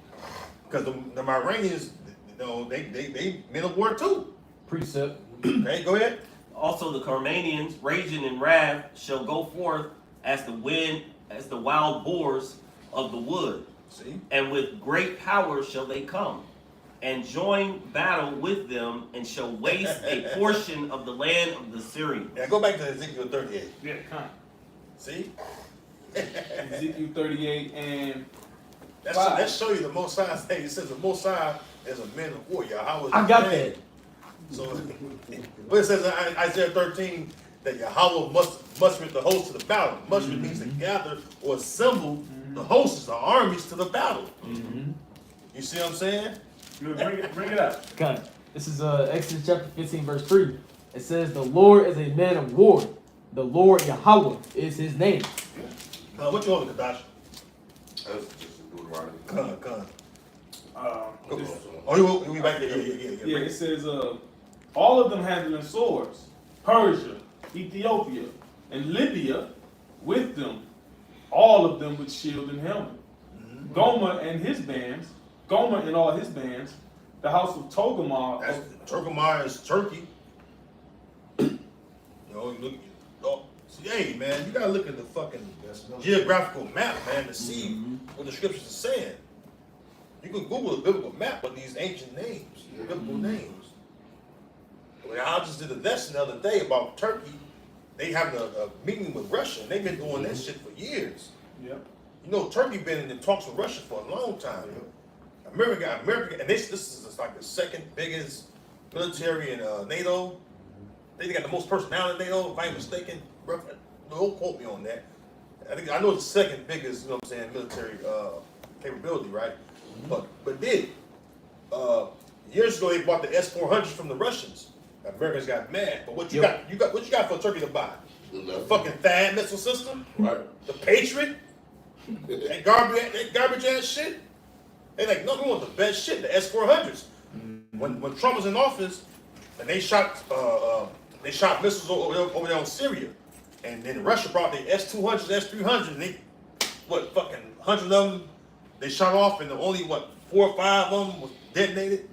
because the Iranians, they men of war too. Precept. Okay, go ahead. Also the Carmanians, raging in wrath, shall go forth as the wind, as the wild boars of the wood. See? And with great power shall they come, and join battle with them, and shall waste a portion of the land of the Syrians. Yeah, go back to Ezekiel 38. Yeah, kind. See? Ezekiel 38 and That show you the Most High thing. It says the Most High is a man of war. Yahweh. I got that. So, but it says in Isaiah 13 that Yahweh must with the host to the battle. Must means to gather or assemble the hosts, the armies to the battle. You see what I'm saying? bring it up. Okay. This is Exodus chapter 15, verse 3. It says, the Lord is a man of war. The Lord Yahweh is his name. What you holding, Kadash? That's just Deuteronomy. Come. Oh, you back there? Yeah, it says, all of them handling swords, Persia, Ethiopia, and Libya with them, all of them with shield and helmet. Gomer and all his bands, the house of Togarmah. Togarmah is Turkey. You know, you look. Oh, see, hey, man, you gotta look at the fucking geographical map, man, to see what the scriptures are saying. You can Google a biblical map with these ancient names, biblical names. When I just did a lesson the other day about Turkey, they having a meeting with Russia, and they've been doing that shit for years. Yep. You know, Turkey been in the talks with Russia for a long time. America, and this is like the second biggest military in NATO. They got the most personnel in NATO, if I'm mistaken. Don't quote me on that. I know it's the second biggest, you know what I'm saying, military capability, right? But years ago they bought the S-400s from the Russians. Americans got mad. But what you got? What you got for Turkey to buy? The fucking THAAD missile system, Right. the Patriot, that garbage ass shit. They like, no, we want the best shit, the S-400s. When Trump was in office, and they shot missiles over there on Syria, and then Russia brought the S-200s, S-300s, and they, fucking 100 of them, they shot off, and only 4 or 5 of them was detonated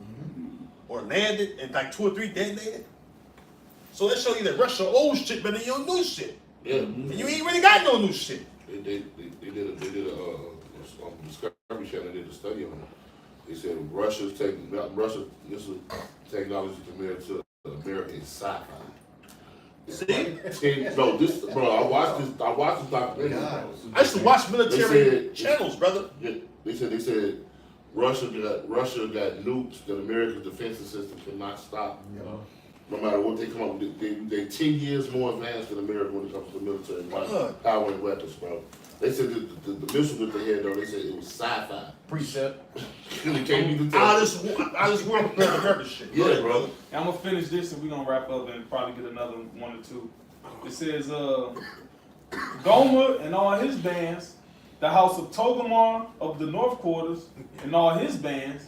or landed, and like 2 or 3 detonated. So that shows you that Russia old shit better than your new shit. Yeah. And you ain't really got no new shit. They did a Discovery Channel did a study on it. They said Russia's missile technology compared to America is sci-fi. See? No, I watched this documentary. Bro. I used to watch military channels, brother. Yeah, they said Russia got nukes that America's defense system cannot stop. No matter what they come up with, they 10 years more advanced than America when it comes to military power and weapons, bro. They said the missile that they had, though, they said it was sci-fi. Precept. Really can't even tell. I just work with American shit. Yeah, bro. I'm gonna finish this and we're gonna wrap up and probably get another 1 or 2. It says, Gomer and all his bands, the house of Togarmah of the north quarters and all his bands,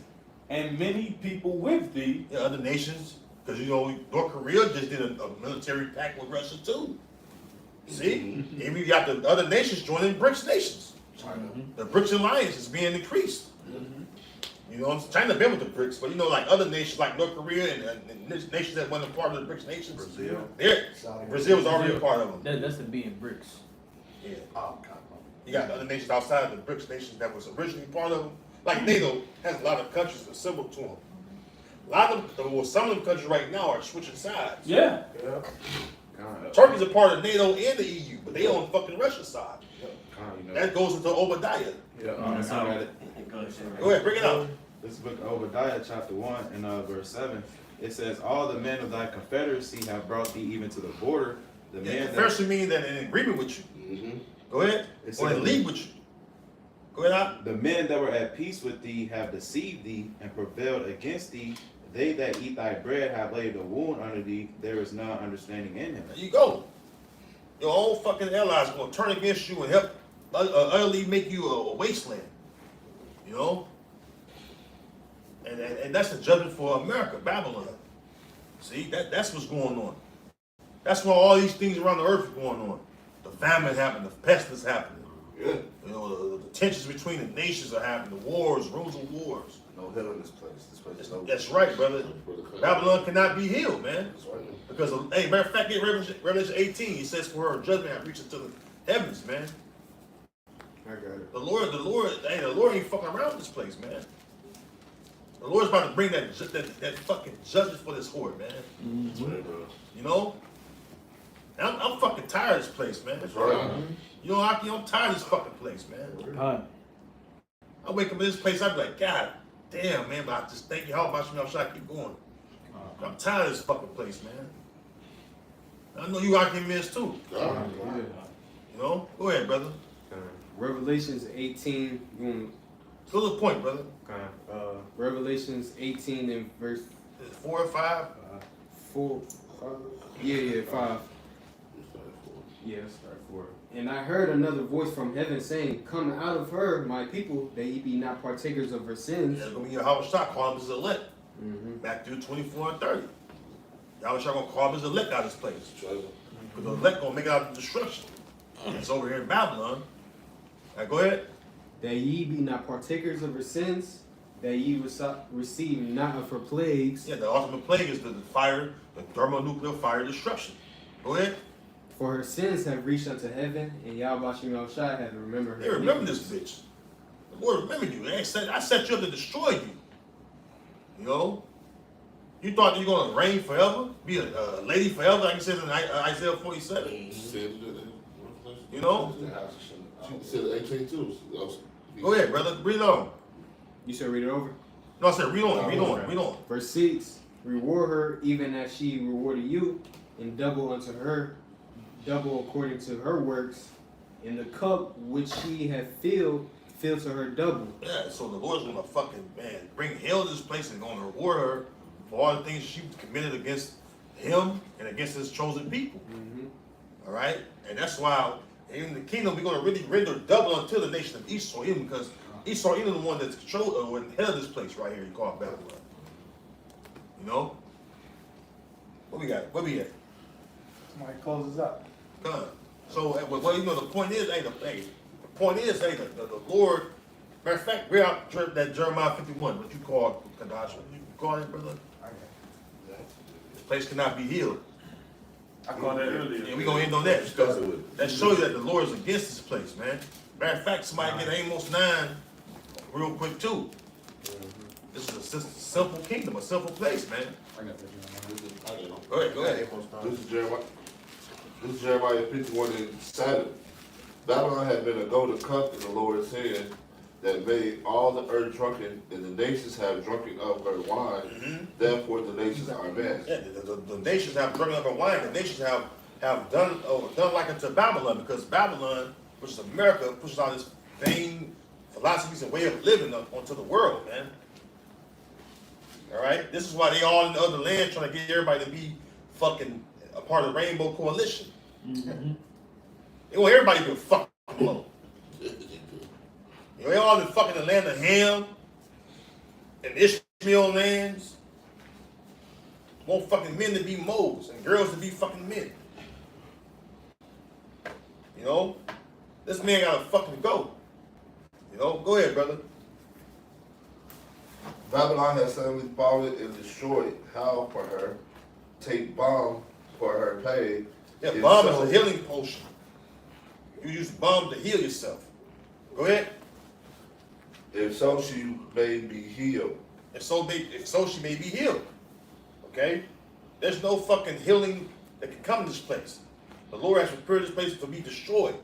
and many people with thee. Yeah, other nations, because you know North Korea just did a military pact with Russia too. See, and we got the other nations joining BRICS nations. The BRICS alliance is being increased. You know, China been with the BRICS, but you know, like other nations like North Korea and nations that weren't a part of the BRICS nations. Brazil was already a part of them. That's the B in BRICS. Yeah. You got other nations outside of the BRICS nations that was originally part of them. Like NATO has a lot of countries assembled to them. A lot of them, well, some of them countries right now are switching sides. Yeah. Turkey's a part of NATO and the EU, but they on fucking Russia's side. That goes into Obadiah. Yeah, Go ahead, bring it up. This book of Obadiah, chapter 1, and verse 7. It says, all the men of thy confederacy have brought thee even to the border. The men confederacy means that in agreement with you. Go ahead. Or in league with you. Go ahead out. The men that were at peace with thee have deceived thee and prevailed against thee. They that eat thy bread have laid a wound under thee. There is none understanding in him. There you go. Your own fucking allies are going to turn against you and help utterly make you a wasteland. You know? And that's the judgment for America, Babylon. See, that's what's going on. That's why all these things around the earth are going on. The famine happened, the pestilence happening. Yeah. You know, the tensions between the nations are happening, the wars, rumors of wars. No hell in this place. This place is no. That's right, brother. Babylon cannot be healed, man. That's right. Because, hey, matter of fact, in Revelation 18, it says for her judgment have reached into the heavens, man. I got it. The Lord ain't fucking around this place, man. The Lord's about to bring that fucking judgment for this whore, man. That's right, bro. You know? And I'm fucking tired of this place, man. That's right. You know, I'm tired of this fucking place, man. I wake up in this place, I be like, God damn, man, but I just thank you how much I keep going. I'm tired of this fucking place, man. I know you out here miss too. You know? Go ahead, brother. Revelations 18. Go to the point, brother. Revelations 18 and verse 4 or 5? 4. Yeah, 5. Yeah, start 4. And I heard another voice from heaven saying, "Come out of her, my people, that ye be not partakers of her sins." That's gonna be Yahweh Shah call him his elect. Mm-hmm. Matthew 24 and 30. Yahweh Shah gonna call him his elect out of this place. Because the elect gonna make it out of destruction. It's over here in Babylon. All right, go ahead. That ye be not partakers of her sins, that ye receive not of her plagues. Yeah, the ultimate plague is the fire, the thermonuclear fire destruction. Go ahead. For her sins have reached unto heaven, and Yahweh Shai hath remembered her. Hey, remember this bitch. The Lord remembered you. I set you up to destroy you. You know? You thought you were going to reign forever? Be a lady forever, like it says in Isaiah 47? You know? She said 18 too. Go ahead, brother. Read on. You said read it over? No, I said read on. Read on. Read on. Verse 6, reward her even as she rewarded you, and double unto her, double according to her works, in the cup which she hath filled, fill to her double. Yeah, so the Lord's gonna fucking, man, bring hell to this place and gonna reward her for all the things she committed against him and against his chosen people. Mm-hmm. All right? And that's why in the kingdom we're gonna really render double unto the nation of Esau, even because Esau is the one that's controlled or head of this place right here you call Babylon. You know? What we got? Where we at? Somebody closes up. Done. So, well, you know, the point is, the Lord, matter of fact, we're out that Jeremiah 51, what you call Kadash, what you call it, brother? This place cannot be healed. I called that earlier. And we're going to end on that because that shows you that the Lord is against this place, man. Matter of fact, somebody get Amos 9 real quick, too. This is a simple kingdom, a simple place, man. I got that. Go ahead. This is Jeremiah 51 and 7. Babylon had been a golden cup in the Lord's hand that made all the earth drunken, and the nations have drunken of her wine. Mm-hmm. Therefore the nations are mad. Yeah, the nations have drunk up her wine. The nations have done like unto Babylon, because Babylon, which is America, pushes out this vain philosophies and way of living onto the world, man. All right? This is why they all in the other land trying to get everybody to be fucking a part of the Rainbow Coalition. Mm-hmm. They want everybody to be a fucking clone. You know, they all in fucking the land of Ham and Ishmael lands. Want fucking men to be moles and girls to be fucking men. You know? This man gotta fucking go. You know? Go ahead, brother. Babylon has suddenly fallen and destroyed. How for her? Take balm for her pain. Yeah, If balm so- is a healing potion. You use balm to heal yourself. Go ahead. If so, she may be healed. If so she may be healed. Okay? There's no fucking healing that can come to this place. The Lord has prepared this place to be destroyed.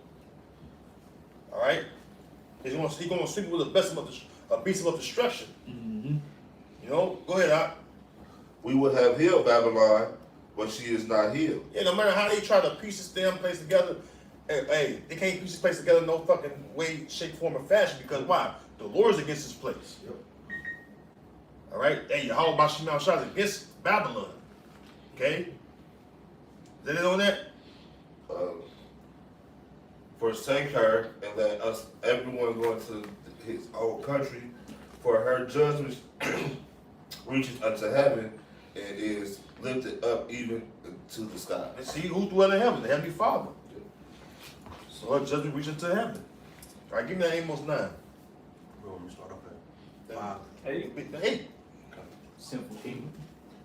All right? He's going to sweep with a beast of destruction. Mm-hmm. You know? Go ahead, Doc. We would have healed Babylon, but she is not healed. Yeah, no matter how they try to piece this damn place together, hey, they can't piece this place together in no fucking way, shape, form, or fashion, because why? The Lord's against this place. Yep. All right? Hey, Yahweh Shemal Shah is against Babylon. Okay? Is that it on that? Forsake her and let us, everyone, go into his own country, for her judgment reaches unto heaven and is lifted up even to the sky. And see who dwell in heaven, the Heavenly Father. So her judgment reaches to heaven. All right, give me that Amos 9. We're going to start up at 5. The 8. Simple kingdom.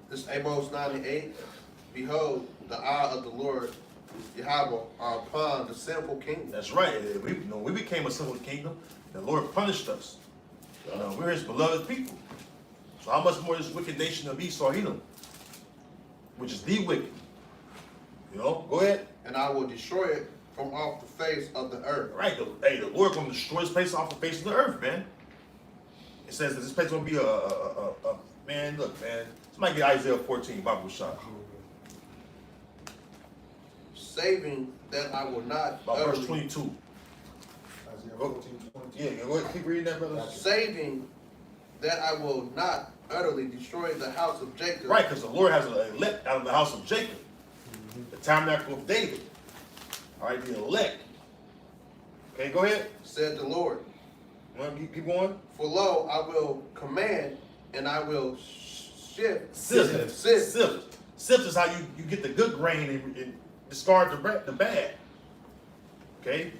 This Amos 9 and 8. Behold, the eye of the Lord Yahweh are upon the sinful kingdom. That's right. We became a sinful kingdom. The Lord punished us. We're his beloved people. So how much more this wicked nation of Esau, Edom, which is the wicked. You know, go ahead. And I will destroy it from off the face of the earth. Right. The Lord going to destroy this place off the face of the earth, man. It says that this place going to be man, look, man. Somebody get Isaiah 14, Bible shot. Saving that I will not About verse utterly, 22. Isaiah 14, 22. Yeah, go ahead. Keep reading that, brother. saving that I will not utterly destroy the house of Jacob. Right, because the Lord has an elect out of the house of Jacob, the tabernacle of David. All right, the elect. Okay, go ahead. Said the Lord. Keep going. For lo, I will command, and I will shift. Sift. Sift is how you get the good grain and discard the bad. Okay?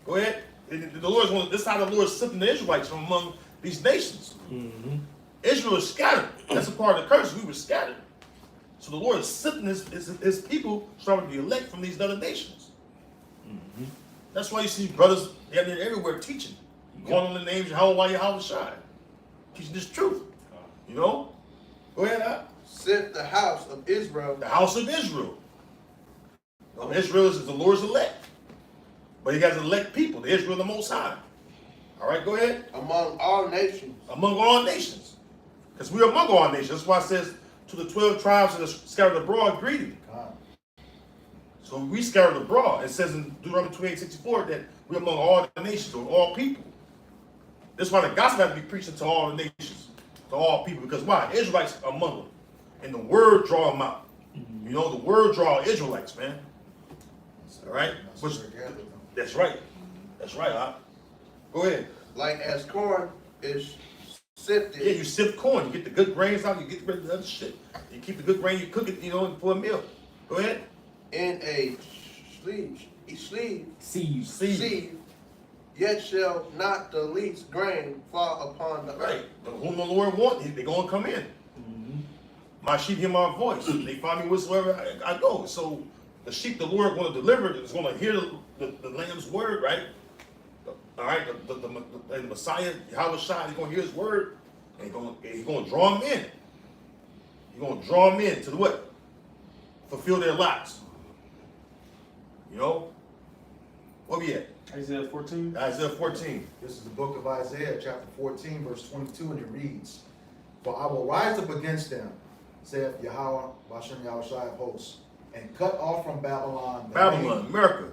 Go ahead. The Lord's one. This is how the Lord is sifting the Israelites from among these nations. Israel is scattered. That's a part of the curse. We were scattered. So the Lord is sifting his people, starting to elect from these other nations. That's why you see brothers everywhere teaching, calling on the names of Yahweh Shai, teaching this truth. You know? Go ahead, Said the house of Israel. The house of Israel. Israel is the Lord's elect. But he has elect people, the Israel of the Most High. All right, go ahead. Among all nations. Among all nations. Because we are among all nations. That's why it says to the 12 tribes that are scattered abroad, greeting. So we scattered abroad. It says in Deuteronomy 28:64 that we're among all the nations, or all people. That's why the gospel has to be preached to all the nations, to all people. Because why? Israelites are among them. And the word draw them out. You know, the word draw Israelites, man. All right? That's right. That's right, Go ahead. Like as corn is sifted. Yeah, you sift corn. You get the good grains out. You get rid of the other shit. You keep the good grain. You cook it, for a meal. Go ahead. In a sieve, yet shall not the least grain fall upon the earth. Right. But whom the Lord wants, they're going to come in. My sheep hear my voice. They find me whatsoever I go. So the sheep the Lord going to deliver is going to hear the Lamb's word, right? All right. The Messiah, Yahweh Shai, he's going to hear his word, and he's going to draw them in. He's going to draw them in to the what? Fulfill their lots. You know? What we at? Isaiah 14. Isaiah 14. This is the book of Isaiah, chapter 14, verse 22, and it reads, For I will rise up against them, saith Yahweh, Bashem Yahweh Shai of hosts, and cut off from Babylon America.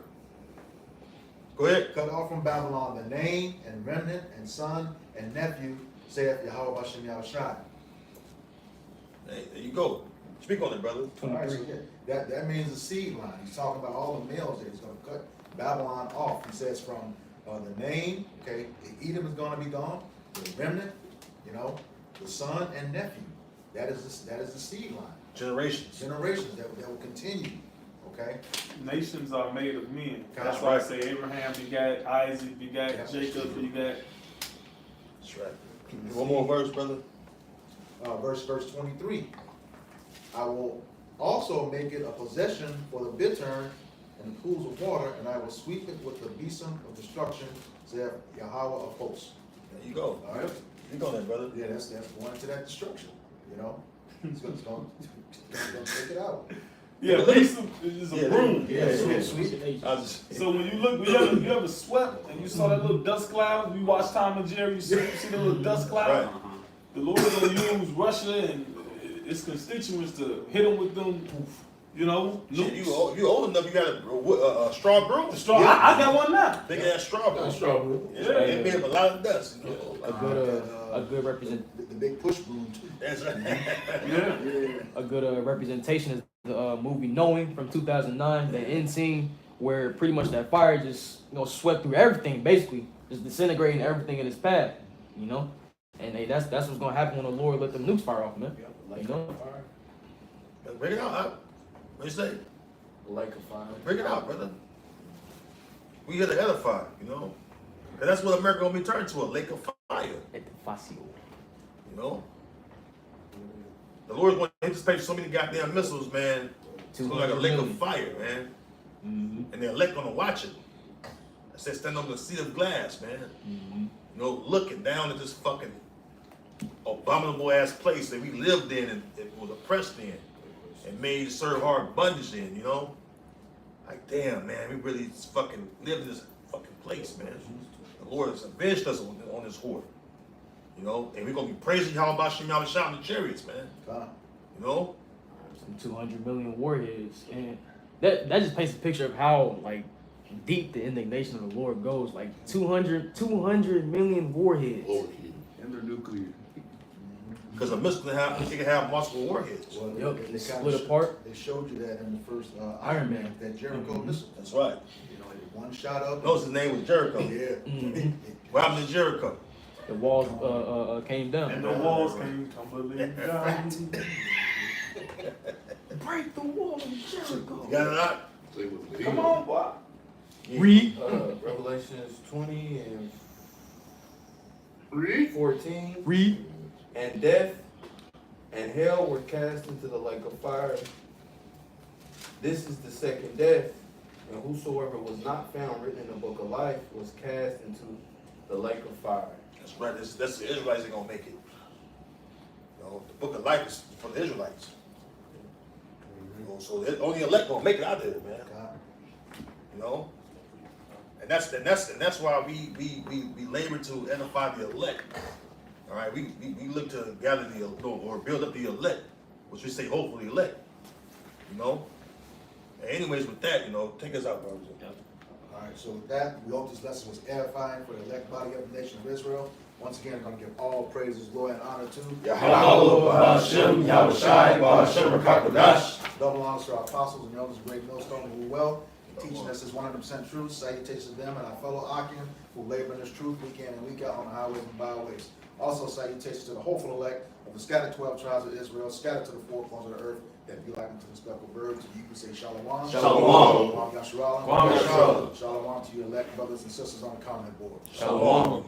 Go ahead. Cut off from Babylon the name and remnant and son and nephew, saith Yahweh Bashem Yahweh Shai. Hey, there you go. Speak on it, brother. All right, so that means the seed line. He's talking about all the males there. He's going to cut Babylon off. He says from the name, okay, Edom is going to be gone, the remnant, the son and nephew. That is the seed line. Generations That will continue. Okay. Nations are made of men. That's That's why I say Abraham begat Isaac, begat Jacob, begat. That's right. One more verse, brother. Verse 23. I will also make it a possession for the bittern and the pools of water, and I will sweep it with the besom of destruction, saith Yahweh of hosts. There you go. All right. You go there, brother. Yeah, that's going to that destruction. It's going to take it out. Yeah, besom is a broom. Sweep. So when you look, you ever swept and you saw that little dust cloud? You watch Tom and Jerry, you see the little dust cloud? Right. The Lord is going to use Russia and its constituents to hit them with them, nukes. You old enough, you got a straw broom? I got one now. Big ass straw broom. Yeah. It made up a lot of dust. A good The big push broom too. That's right. Yeah. a good representation is the movie Knowing from 2009. The end scene where pretty much that fire just swept through everything, basically just disintegrating everything in its path. And hey, that's what's gonna happen when the Lord let them nukes fire off, man. Bring it out. What you say? Like a fire. Bring it out, brother. We here to edify, And that's what America gonna be turned to, a lake of fire. The Lord's going to anticipate so many goddamn missiles, man. It's gonna be like a lake of fire, man. And the elect gonna watch it. I said stand on the seat of glass, man. Looking down at this fucking abominable ass place that we lived in and was oppressed in and made to serve hard bondage in, Like, damn, man, we really fucking lived in this fucking place, man. The Lord has avenged us on this horde. And we're gonna be praising Yahweh Bashem Yahweh Shai in the chariots, man. Some 200 million warheads, and that just paints a picture of how deep the indignation of the Lord goes. 200 million warheads. And they're nuclear. Because a missile can have multiple warheads. Well, Yup, they kinda split apart. They showed you that in the first Iron Man. that Jericho Mhm. missile. That's right. You know, one shot up. Knows his name was Jericho. Yeah. Mhm. What happened to Jericho? The walls came down. And the walls came tumbling down. Break the wall of Jericho. You got it out? Say what the Come hell. on, boy. Read. Revelations 20 and Read. 14. Read. And death and hell were cast into the lake of fire. This is the second death, and whosoever was not found written in the book of life was cast into the lake of fire. That's right. That's the Israelites that gonna make it. You know, the book of life is for the Israelites. You know, so only elect gonna make it out there, man. God. You know, and that's why we labor to edify the elect. All right, we look to gather the or build up the elect, which we say hopefully elect. You know. And anyways, with that, you know, take us out, brothers. All right, so with that, we hope this lesson was edifying for the elect body of the nation of Israel. Once again, I'm going to give all praises, glory, and honor to Yahweh, Hashem, Yahushai, Hashem, Rakakodash. double honors to our apostles and elders of Great Millstone who well, teaching us this 100% truth. Salutations to them and our fellow Akim who labor in this truth week in and week out on the highways and byways. Also, salutations to the hopeful elect of the scattered 12 tribes of Israel, scattered to the four corners of the earth, that be like unto the speckled birds. You can say shalom. Shalom. Shalom. Yasharallah. Shalom. Shalom to your elect brothers and sisters on the comment board. Shalom.